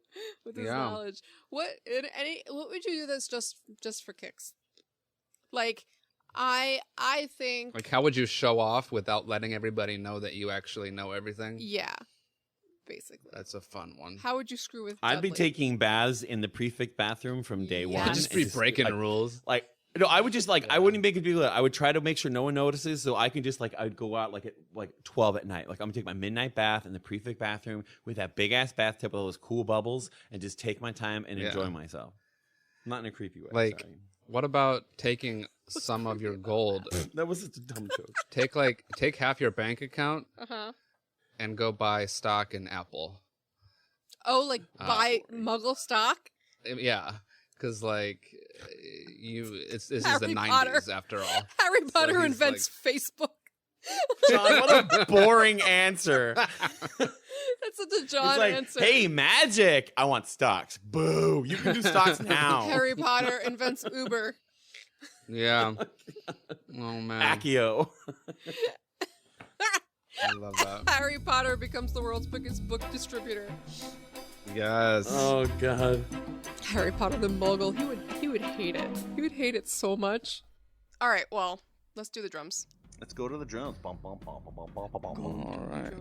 with this knowledge. What would you do that's just for kicks? Like, I think. Like, how would you show off without letting everybody know that you actually know everything? Yeah. Basically. That's a fun one. How would you screw with I'd be Dudley? taking baths in the prefect bathroom from day Yeah. one. Just and be breaking like, rules. Like, no, I would just I wouldn't make it big. I would try to make sure no one notices, so I can just I'd go out at 12 at night. Like, I'm gonna take my midnight bath in the prefect bathroom with that big ass bathtub with all those cool bubbles, and just take my time and enjoy myself. Not in a creepy way. Like, sorry. what about taking some of your gold? That was such a dumb joke. Take half your bank account Uh-huh. and go buy stock in Apple. Oh, like buy Muggle stock? Yeah, because this is the Harry 90s Potter. after all. Harry Potter he's invents Facebook. John, what a boring answer. That's such a John It's like, answer. hey, magic! I want stocks. Boo! You can do stocks now. Harry Potter invents Uber. Yeah. Oh man, Accio. I love that. Harry Potter becomes the world's biggest book distributor. Yes. Oh god. Harry Potter the Muggle. He would hate it. He would hate it so much. All right, well, let's do the drums. Let's go to the drums. Bum, bum, bum, bum, bum, bum, bum. All right.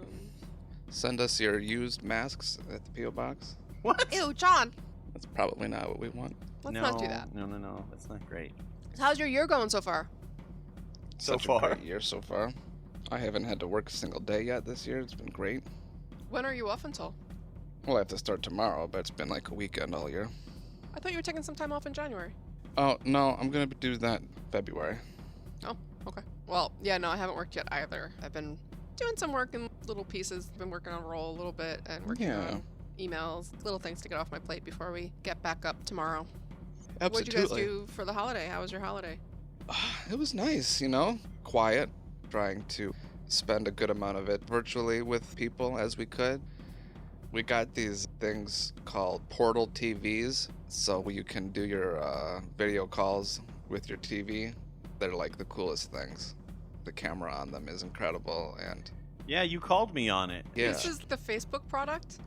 Send us your used masks at the P.O. Box. What? Ew, John. That's probably not what we want. Let's not do that. No. That's not great. How's your year going so far? Such a great year so far. I haven't had to work a single day yet this year. It's been great. When are you off until? Well, I have to start tomorrow, but it's been like a weekend all year. I thought you were taking some time off in January. Oh, no, I'm going to do that February. Oh, okay. Well, yeah, no, I haven't worked yet either. I've been doing some work in little pieces. Been working on Roll a little bit and working on emails, little things to get off my plate before we get back up tomorrow. Absolutely. What'd you guys do for the holiday? How was your holiday? It was nice, quiet, trying to spend a good amount of it virtually with people as we could. We got these things called portal TVs, so you can do your video calls with your TV. They're like the coolest things. The camera on them is incredible, and Yeah, you called me on it. yeah. This is the Facebook product?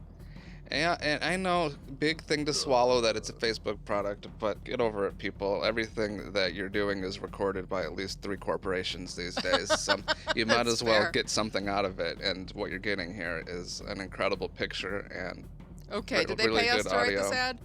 Yeah, and I know, big thing to swallow that it's a Facebook product, but get over it, people. Everything that you're doing is recorded by at least 3 corporations these days. You might That's as well fair. get something out of it, and what you're getting here is an incredible picture and Okay, did they really pay us good to write this audio. ad?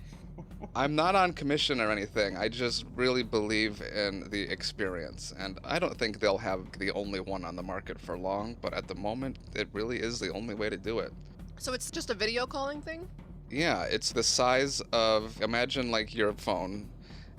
I'm not on commission or anything. I just really believe in the experience, and I don't think they'll have the only one on the market for long, but at the moment, it really is the only way to do it. So it's just a video calling thing? Yeah, it's the size of, imagine like your phone,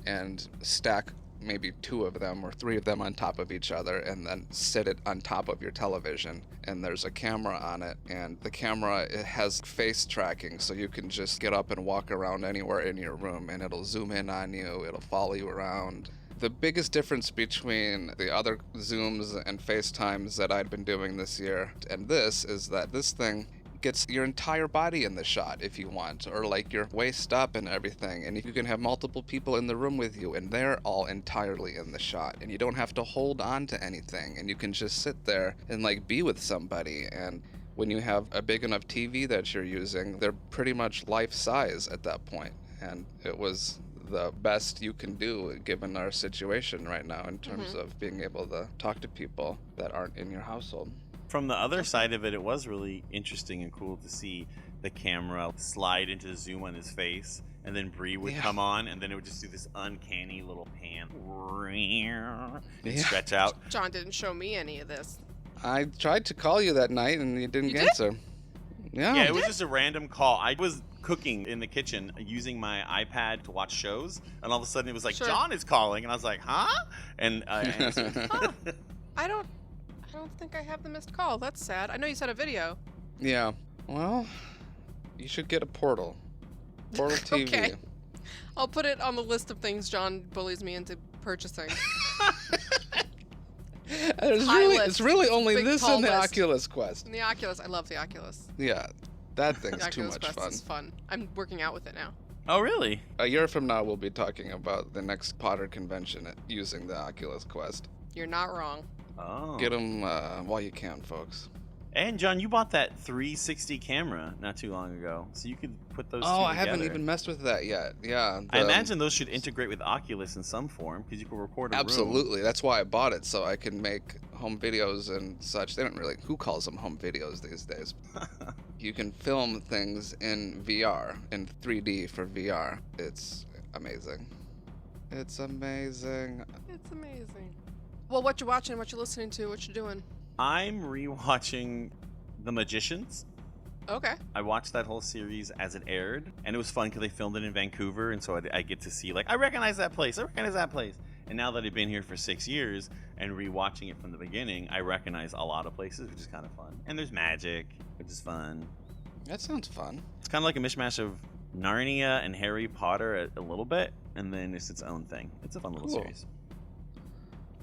and stack maybe 2 of them or 3 of them on top of each other, and then sit it on top of your television. And there's a camera on it, and the camera, it has face tracking, so you can just get up and walk around anywhere in your room, and it'll zoom in on you, it'll follow you around. The biggest difference between the other Zooms and FaceTimes that I'd been doing this year and this is that this thing gets your entire body in the shot if you want, or like your waist up and everything, and you can have multiple people in the room with you and they're all entirely in the shot, and you don't have to hold on to anything, and you can just sit there and like be with somebody. And when you have a big enough TV that you're using, they're pretty much life size at that point, and it was the best you can do given our situation right now in terms of being able to talk to people that aren't in your household. From the other side of it, it was really interesting and cool to see the camera slide into the zoom on his face, and then Bree would come on, and then it would just do this uncanny little pan and stretch out. John didn't show me any of this. I tried to call you that night and you didn't You did? answer. Yeah. Yeah, it was just a random call. I was cooking in the kitchen using my iPad to watch shows, and all of a sudden it was like, Sure. John is calling, and I was like, huh? And I answered. Huh. I don't think I have the missed call. That's sad. I know you said a video. Yeah. Well, you should get a portal. Portal TV. Okay. I'll put it on the list of things John bullies me into purchasing. It's really only Big this tall and the list. Oculus Quest. And the Oculus, I love the Oculus. Yeah, that The thing's too Oculus much Quest fun. is fun. I'm working out with it now. Oh, really? A year from now, we'll be talking about the next Potter convention using the Oculus Quest. You're not wrong. Oh. Get them while you can, folks. And John, you bought that 360 camera not too long ago, so you could put those two Oh, together. I haven't even messed with that yet. Yeah. I imagine those should integrate with Oculus in some form, because you can record a room. Absolutely. That's why I bought it, so I can make home videos and such. They don't really... Who calls them home videos these days? You can film things in VR, in 3D for VR. It's amazing. It's amazing. It's amazing. Well, what you watching, what you listening to, what you doing? I'm rewatching The Magicians. Okay. I watched that whole series as it aired, and it was fun because they filmed it in Vancouver, and so I get to see, like, I recognize that place, And now that I've been here for 6 years and rewatching it from the beginning, I recognize a lot of places, which is kind of fun. And there's magic, which is fun. That sounds fun. It's kind of like a mishmash of Narnia and Harry Potter a little bit, and then it's its own thing. It's a fun little Cool. series.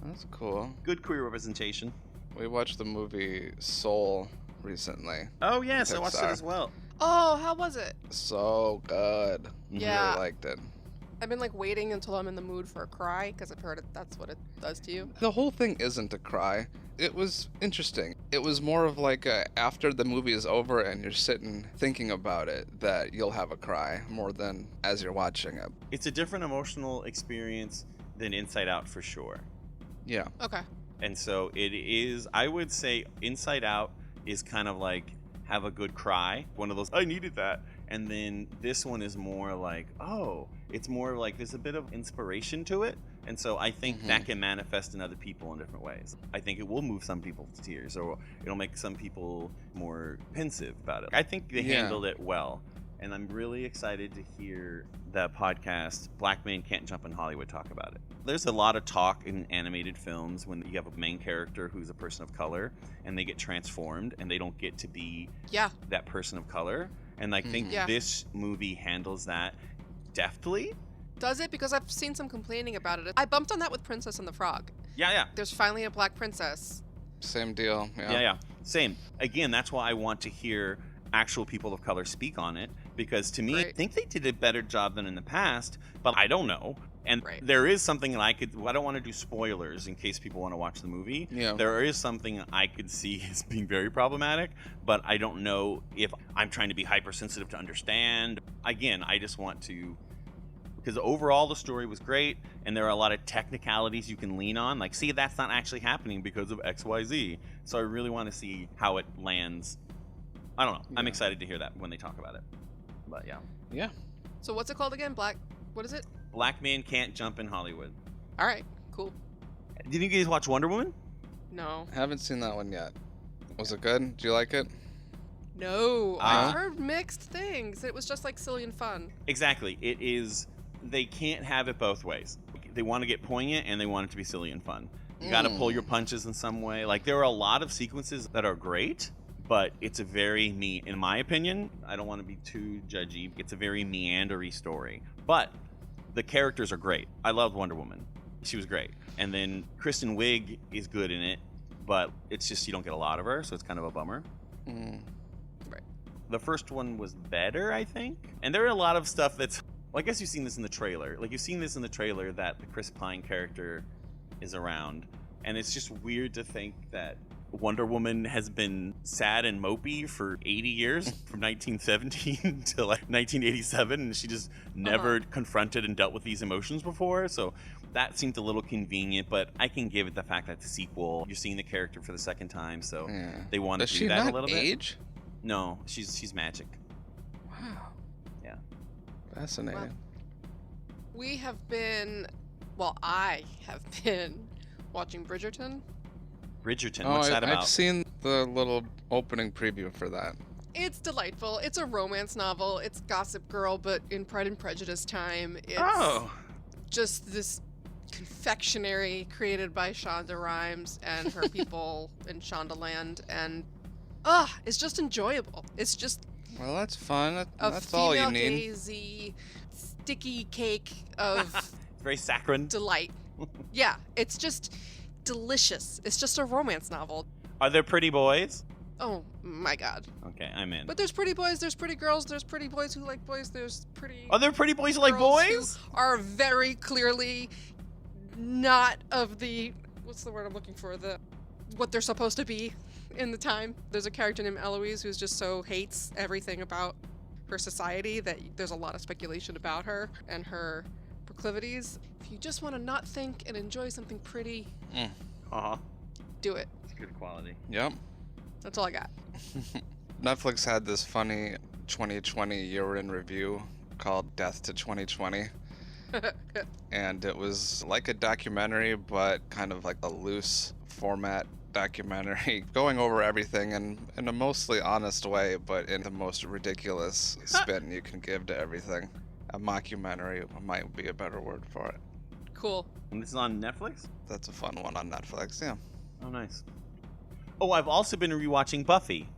That's cool. Good queer representation. We watched the movie Soul recently. Oh, yes, I watched it Pixar. as well. Oh, how was it? So good. Yeah. Really liked it. I've been like waiting until I'm in the mood for a cry because I've heard that's what it does to you. The whole thing isn't a cry. It was interesting. It was more of like after the movie is over and you're sitting thinking about it, that you'll have a cry more than as you're watching it. It's a different emotional experience than Inside Out for sure. Yeah. Okay. And so it is, I would say Inside Out is kind of like have a good cry. One of those, I needed that. And then this one is more like, oh, it's more like there's a bit of inspiration to it. And so I think that can manifest in other people in different ways. I think it will move some people to tears, or it'll make some people more pensive about it. I think they handled it well. And I'm really excited to hear that podcast, Black Men Can't Jump in Hollywood, talk about it. There's a lot of talk in animated films when you have a main character who's a person of color and they get transformed and they don't get to be that person of color. And I think this movie handles that deftly. Does it? Because I've seen some complaining about it. I bumped on that with Princess and the Frog. Yeah. There's finally a black princess. Same deal. Yeah. Same. Again, that's why I want to hear actual people of color speak on it, because to me, I think they did a better job than in the past, but I don't know. And there is something that I don't want to do spoilers in case people want to watch the movie. Yeah. There is something I could see as being very problematic, but I don't know if I'm trying to be hypersensitive to understand. Again, I just want to, because overall the story was great, and there are a lot of technicalities you can lean on. Like, see, that's not actually happening because of XYZ. So I really want to see how it lands. I don't know. I'm excited to hear that when they talk about it. But yeah. So what's it called again? What is it? Black Man Can't Jump in Hollywood. All right, cool. Did you guys watch Wonder Woman? No. Haven't seen that one yet. Was it good? Do you like it? No. I've heard mixed things. It was just like silly and fun. Exactly. It is. They can't have it both ways. They want to get poignant and they want it to be silly and fun. You got to pull your punches in some way. Like, there are a lot of sequences that are great, but it's a very in my opinion, I don't want to be too judgy, it's a very meandery story. But the characters are great. I loved Wonder Woman. She was great. And then Kristen Wiig is good in it, but it's just you don't get a lot of her, so it's kind of a bummer. Right. The first one was better, I think. And there are a lot of stuff that's... Well, I guess you've seen this in the trailer. Like, you've seen this in the trailer that the Chris Pine character is around. And it's just weird to think that Wonder Woman has been sad and mopey for 80 years, from 1917 to like 1987, and she just never confronted and dealt with these emotions before. So that seemed a little convenient, but I can give it the fact that the sequel, you're seeing the character for the second time, so they want to do that a little bit. Does she not age? No, she's magic. Wow. Yeah. Fascinating. Well, we have been, I have been watching Bridgerton. What's that about? I've seen the little opening preview for that. It's delightful. It's a romance novel. It's Gossip Girl, but in Pride and Prejudice time. It's just this confectionery created by Shonda Rhimes and her people in Shondaland, and it's just enjoyable. It's just well, that's fun. That's all you need. A hazy, sticky cake of It's very saccharine delight. Yeah, it's just delicious. It's just a romance novel. Are there pretty boys? Oh my god. Okay, I'm in. But there's pretty boys, there's pretty girls, there's pretty boys who like boys, there's pretty... Are there pretty boys who like boys? Who are very clearly not of the... What's the word I'm looking for? What they're supposed to be in the time. There's a character named Eloise who's just so hates everything about her society that there's a lot of speculation about her and her proclivities. If you just want to not think and enjoy something pretty, do it. It's good quality. Yep. That's all I got. Netflix had this funny 2020 year in review called Death to 2020. And it was like a documentary, but kind of like a loose format documentary, going over everything in a mostly honest way, but in the most ridiculous spin you can give to everything. A mockumentary might be a better word for it. Cool. And this is on Netflix? That's a fun one on Netflix, yeah. Oh, nice. Oh, I've also been rewatching Buffy.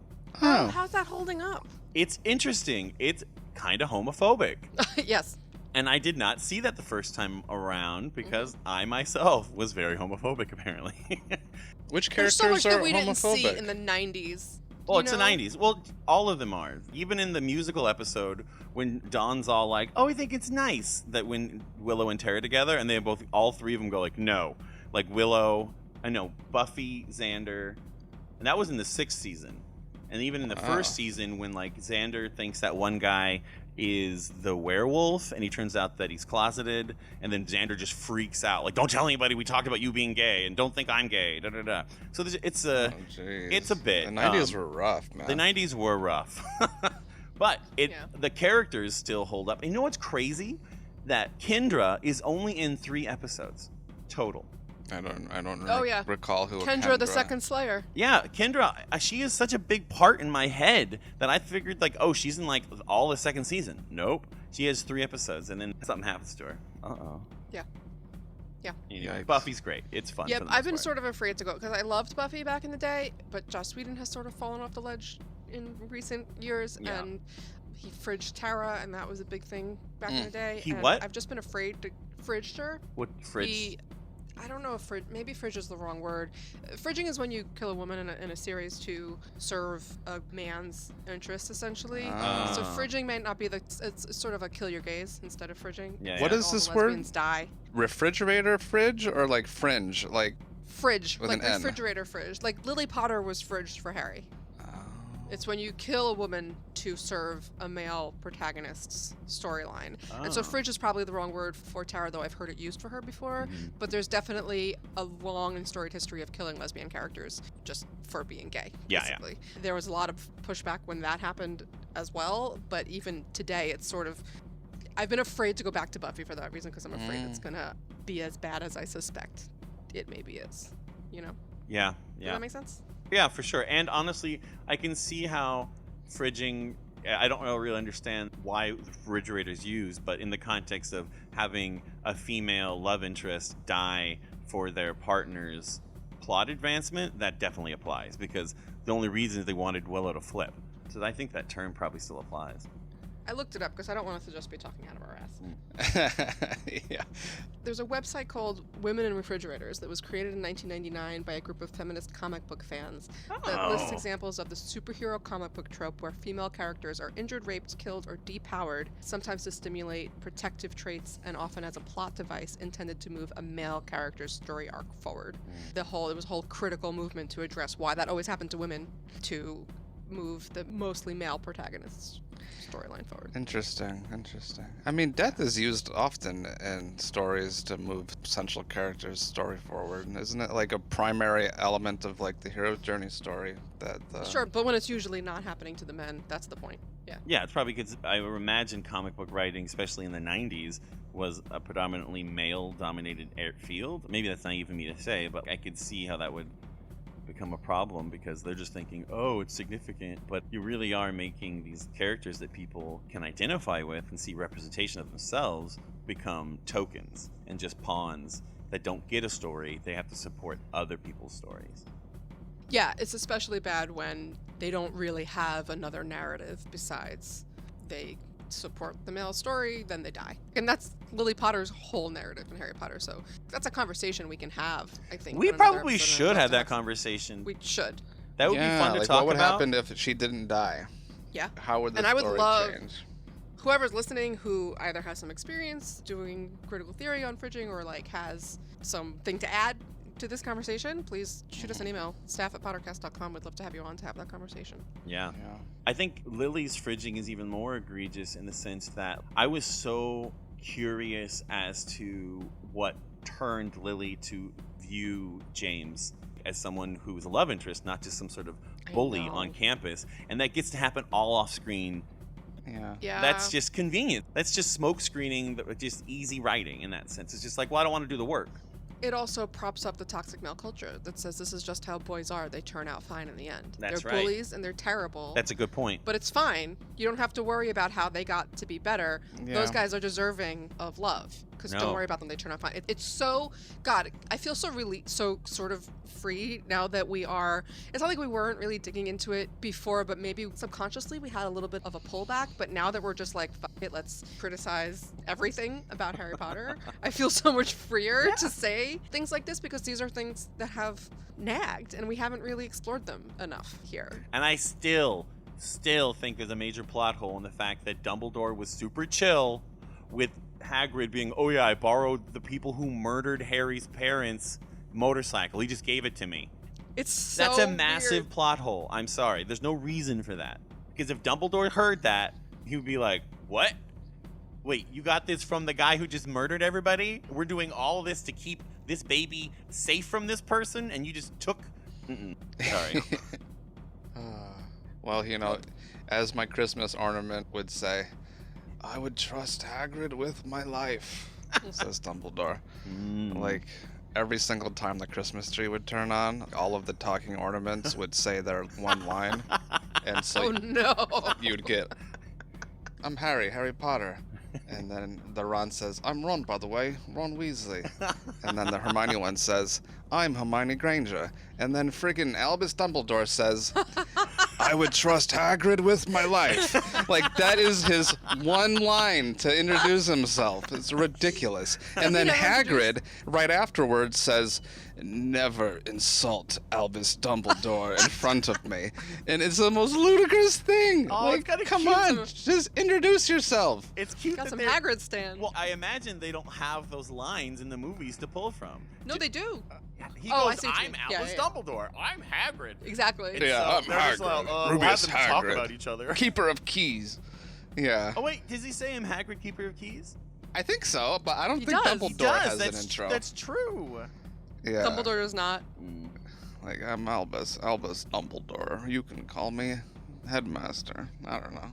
Oh, how's that holding up? It's interesting. It's kind of homophobic. Yes. And I did not see that the first time around because I myself was very homophobic, apparently. Which There's characters so much that we are didn't see homophobic? in the 90s. Well, it's the 90s. Well, all of them are. Even in the musical episode, when Dawn's all like, oh, I think it's nice that when Willow and Tara together, and they both, all three of them go like, no. Like Buffy, Xander, and that was in the 6th season. And even in the first season, when like Xander thinks that one guy is the werewolf, and he turns out that he's closeted, and then Xander just freaks out, like, don't tell anybody we talked about you being gay, and don't think I'm gay, da da da. So it's a bit. The 90s were rough, man. The 90s were rough. But the characters still hold up. And you know what's crazy? That Kendra is only in 3 episodes total. I don't recall who Kendra the Second Slayer. Yeah, Kendra, she is such a big part in my head that I figured like, oh, she's in like all the 2nd season. Nope. She has 3 episodes and then something happens to her. Yeah. Anyway, Buffy's great. It's fun. Yep, I've been sort of afraid to go because I loved Buffy back in the day, but Joss Whedon has sort of fallen off the ledge in recent years, and He fridged Tara, and that was a big thing back in the day. He and what? I've just been afraid to fridge her. What fridge? I don't know if maybe fridge is the wrong word. Fridging is when you kill a woman in a series to serve a man's interest, essentially. So fridging might not be it's sort of a kill your gaze instead of fridging. Yeah, What yeah. is All this the word? lesbians die. Refrigerator fridge or like fringe? Like Fridge, with like an N. refrigerator fridge. Like Lily Potter was fridged for Harry. It's when you kill a woman to serve a male protagonist's storyline. And so fridge is probably the wrong word for Tara, though I've heard it used for her before. But there's definitely a long and storied history of killing lesbian characters just for being gay, basically. There was a lot of pushback when that happened as well, but even today it's sort of... I've been afraid to go back to Buffy for that reason, because I'm afraid it's going to be as bad as I suspect it maybe is, you know? Yeah, Does that make sense? Yeah, for sure. And honestly, I can see how fridging, I don't really understand why refrigerator is used, but in the context of having a female love interest die for their partner's plot advancement, that definitely applies, because the only reason is they wanted Willow to flip. So I think that term probably still applies. I looked it up because I don't want us to just be talking out of our ass. Yeah. There's a website called Women in Refrigerators that was created in 1999 by a group of feminist comic book fans that lists examples of the superhero comic book trope where female characters are injured, raped, killed, or depowered, sometimes to stimulate protective traits and often as a plot device intended to move a male character's story arc forward. There was a whole critical movement to address why that always happened to women, to move the mostly male protagonists' storyline forward. Interesting. I mean, death is used often in stories to move central characters' story forward, isn't it? Like a primary element of like the hero's journey story. Sure, but when it's usually not happening to the men, that's the point. Yeah. Yeah, it's probably because I would imagine comic book writing, especially in the 90s, was a predominantly male-dominated field. Maybe that's naive of me to say, but I could see how that would become a problem, because they're just thinking, oh, it's significant, but you really are making these characters that people can identify with and see representation of themselves become tokens and just pawns that don't get a story. They have to support other people's stories. Yeah, it's especially bad when they don't really have another narrative besides they support the male story, then they die. And that's Lily Potter's whole narrative in Harry Potter, so that's a conversation we can have, I think. We on another probably episode should of have that Talks. conversation. We should. That would be fun to like talk what would about. happen if she didn't die? Yeah. How would the And I would story love change? whoever's listening who either has some experience doing critical theory on fridging or like has something to add to this conversation, please shoot us an email. staff@pottercast.com. We'd love to have you on to have that conversation. Yeah. I think Lily's fridging is even more egregious in the sense that I was so curious as to what turned Lily to view James as someone who was a love interest, not just some sort of bully on campus. And that gets to happen all off screen. Yeah. That's just convenient. That's just smoke screening, just easy writing in that sense. It's just like, well, I don't want to do the work. It also props up the toxic male culture that says this is just how boys are. They turn out fine in the end. That's they're right. bullies and they're terrible. That's a good point. But it's fine. You don't have to worry about how they got to be better. Yeah. Those guys are deserving of love. Because don't worry about them. They turn out fine. It's so... God, I feel so sort of free now that we are... It's not like we weren't really digging into it before, but maybe subconsciously we had a little bit of a pullback. But now that we're just like, fuck it, let's criticize everything about Harry Potter, I feel so much freer to say things like this, because these are things that have nagged and we haven't really explored them enough here. And I still think there's a major plot hole in the fact that Dumbledore was super chill with Hagrid being, oh yeah, I borrowed the people who murdered Harry's parents' motorcycle. He just gave it to me. That's a massive weird. plot hole. I'm sorry. There's no reason for that. Because if Dumbledore heard that, he would be like, what? Wait, you got this from the guy who just murdered everybody? We're doing all of this to keep this baby safe from this person, and you just took... Sorry. Well, you know, as my Christmas ornament would say, I would trust Hagrid with my life, says Dumbledore. Like, every single time the Christmas tree would turn on, all of the talking ornaments would say their one line. And so you'd get, I'm Harry Potter. And then the Ron says, I'm Ron, by the way, Ron Weasley. And then the Hermione one says, I'm Hermione Granger. And then friggin' Albus Dumbledore says, I would trust Hagrid with my life. Like, that is his one line to introduce himself. It's ridiculous. And then Hagrid, right afterwards, says, never insult Albus Dumbledore in front of me. And it's the most ludicrous thing. Oh, like, it's kinda come cute. on, just introduce yourself. It's cute Got that some they're- Hagrid stand. Well, I imagine they don't have those lines in the movies to pull from. No, they do. He Oh, I goes, see what you I'm mean. Yeah, Albus yeah. Dumbledore. I'm Hagrid. Exactly. And Yeah, so I'm they're just Hagrid. like, we'll have Rubius them talk Hagrid. about each other. Keeper of keys. Yeah. Oh, wait, does he say I'm Hagrid, Keeper of Keys? I think so, but I don't He think does. Dumbledore He does. has That's, an intro. That's true. Yeah. Dumbledore does not. Like, I'm Albus Dumbledore. You can call me Headmaster. I don't know.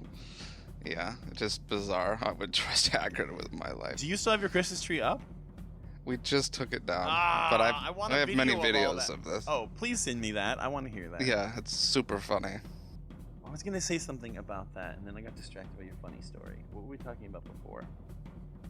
Yeah, it's just bizarre. I would trust Hagrid with my life. Do you still have your Christmas tree up? We just took it down, Ah, but I want a I have many video of all videos that. of this. Oh, please send me that. I want to hear that. Yeah, it's super funny. I was going to say something about that, and then I got distracted by your funny story. What were we talking about before?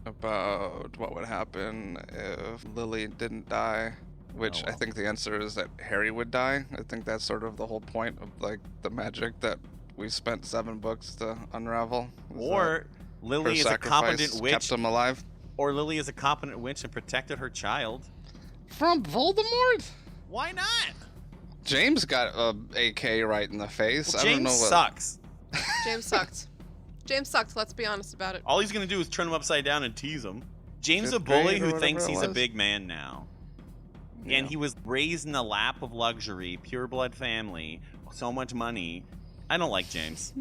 About what would happen if Lily didn't die, which Oh, I well. think the answer is that Harry would die. I think that's sort of the whole point of, like, the magic that we spent 7 books to unravel. is Or that her Lily is a sacrifice competent witch. kept him alive. Or Lily is a competent witch and protected her child. From Voldemort? Why not? James got a AK right in the face. Well, I don't James know what. sucks. James sucked. James sucked. Let's be honest about it. All he's going to do is turn him upside down and tease him. James is a Fifth bully grade or who whatever thinks it he's a was. big man now. Yeah. And he was raised in the lap of luxury, pure blood family, so much money. I don't like James.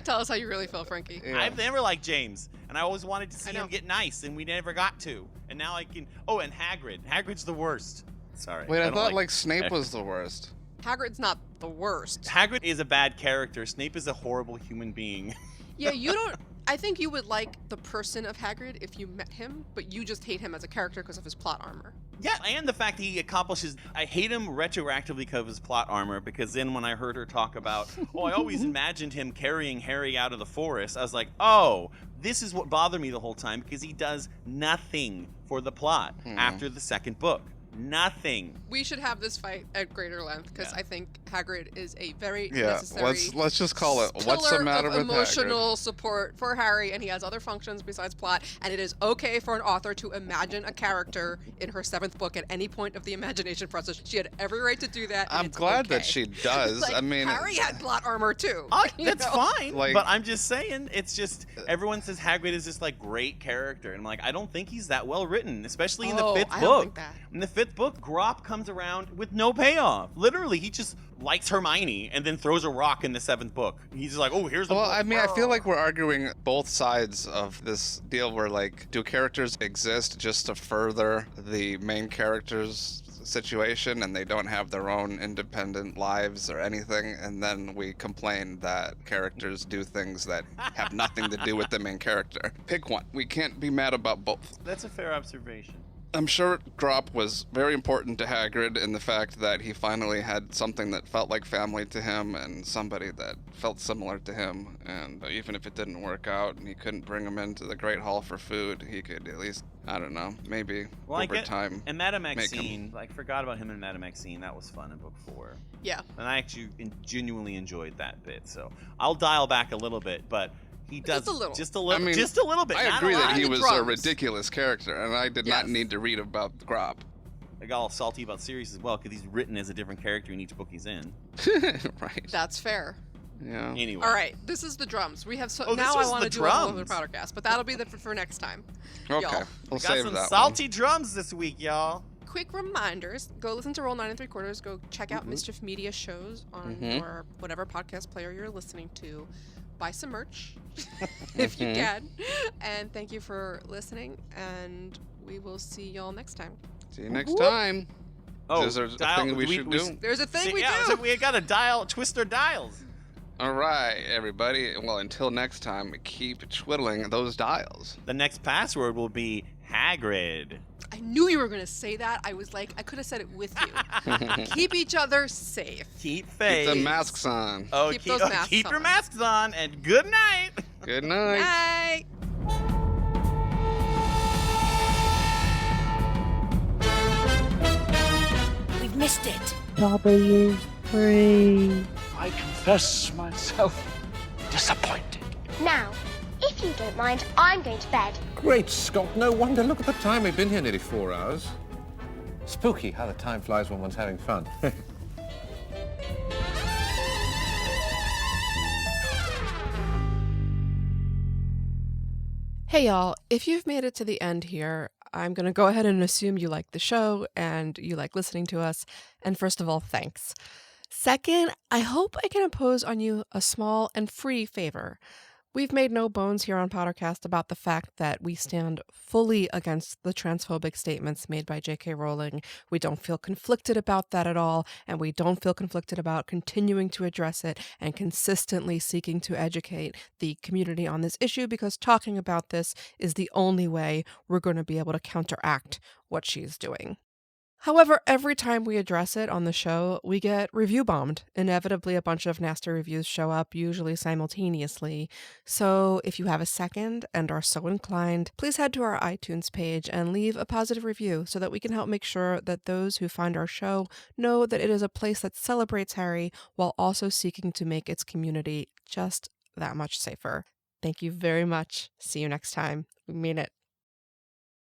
Tell us how you really feel, Frankie. Yeah. I've never liked James, and I always wanted to see I know. him get nice, and we never got to. And now I can. Oh, and Hagrid. Hagrid's the worst. Sorry. Wait, I don't thought like Snape was the worst. Hagrid's not the worst. Hagrid is a bad character. Snape is a horrible human being. Yeah, you don't. I think you would like the person of Hagrid if you met him, but you just hate him as a character because of his plot armor. Yeah, and the fact that he accomplishes. I hate him retroactively because of his plot armor, because then when I heard her talk about, oh, I always imagined him carrying Harry out of the forest, I was like, oh, this is what bothered me the whole time, because he does nothing for the plot after the second book. Nothing. We should have this fight at greater length because Yeah. I think Hagrid is a very Yeah, necessary. let's just call it. What's the pillar matter of with emotional support for Harry, and he has other functions besides plot. And it is okay for an author to imagine a character in her 7th book at any point of the imagination process. She had every right to do that. and I'm it's glad okay. that she does. Like, I mean, Harry had plot armor too. you That's know? fine, Like- but I'm just saying, it's just, everyone says Hagrid is this, like, great character, and I'm like, I don't think he's that well written, especially in the 5th I book. don't think that. In the 5th book, Grawp comes around with no payoff. Literally, he just likes Hermione and then throws a rock in the 7th book. He's just like, oh, here's the well, book. I mean, I feel like we're arguing both sides of this deal where, like, do characters exist just to further the main character's situation and they don't have their own independent lives or anything, and then we complain that characters do things that have nothing to do with the main character. Pick one. We can't be mad about both. That's a fair observation. I'm sure Grawp was very important to Hagrid in the fact that he finally had something that felt like family to him and somebody that felt similar to him. And even if it didn't work out and he couldn't bring him into the Great Hall for food, he could at least, I don't know, maybe over time. And Madame make Maxine, I forgot about him and Madame Maxine. That was fun in book 4. Yeah. And I actually genuinely enjoyed that bit. So I'll dial back a little bit, but he does Just a little. just a little, I mean, just a little bit. I not agree a lot. that he The was a drums. ridiculous character, and I did not Yes. need to read about Grawp. I got all salty about Sirius as well because he's written as a different character in each book he's in. Right. That's fair. Yeah. Anyway. All right, this is the drums. We have Oh, this now. I was want the to do a whole other drums. podcast, but that'll be for next time. Okay. Y'all. We'll Got save some that salty drums this week, y'all. Quick reminders: go listen to Roll 9 3/4. Go check out Mischief Media shows on your whatever podcast player you're listening to. Buy some merch if you can, and thank you for listening. And we will see y'all next time. one. See you next time. Oh, Is there a thing we should do? There's a thing we yeah, do. so we got to twist our dials. All right, everybody. Well, until next time, keep twiddling those dials. The next password will be Hagrid. I knew you were going to say that. I was like, I could have said it with you. Keep each other safe. Keep faith. Keep the masks on. Oh, Keep those masks keep your on. masks on, and good night. Good night. Bye. We've missed it. W3 I confess myself disappointed. Now, if you don't mind, I'm going to bed. Great Scott, no wonder. Look at the time. We've been here nearly 4 hours. Spooky how the time flies when one's having fun. Hey y'all, if you've made it to the end here, I'm going to go ahead and assume you like the show and you like listening to us. And first of all, thanks. Second, I hope I can impose on you a small and free favor. We've made no bones here on PotterCast about the fact that we stand fully against the transphobic statements made by J.K. Rowling. We don't feel conflicted about that at all, and we don't feel conflicted about continuing to address it and consistently seeking to educate the community on this issue, because talking about this is the only way we're going to be able to counteract what she's doing. However, every time we address it on the show, we get review bombed. Inevitably, a bunch of nasty reviews show up, usually simultaneously. So if you have a second and are so inclined, please head to our iTunes page and leave a positive review so that we can help make sure that those who find our show know that it is a place that celebrates Harry while also seeking to make its community just that much safer. Thank you very much. See you next time. We mean it.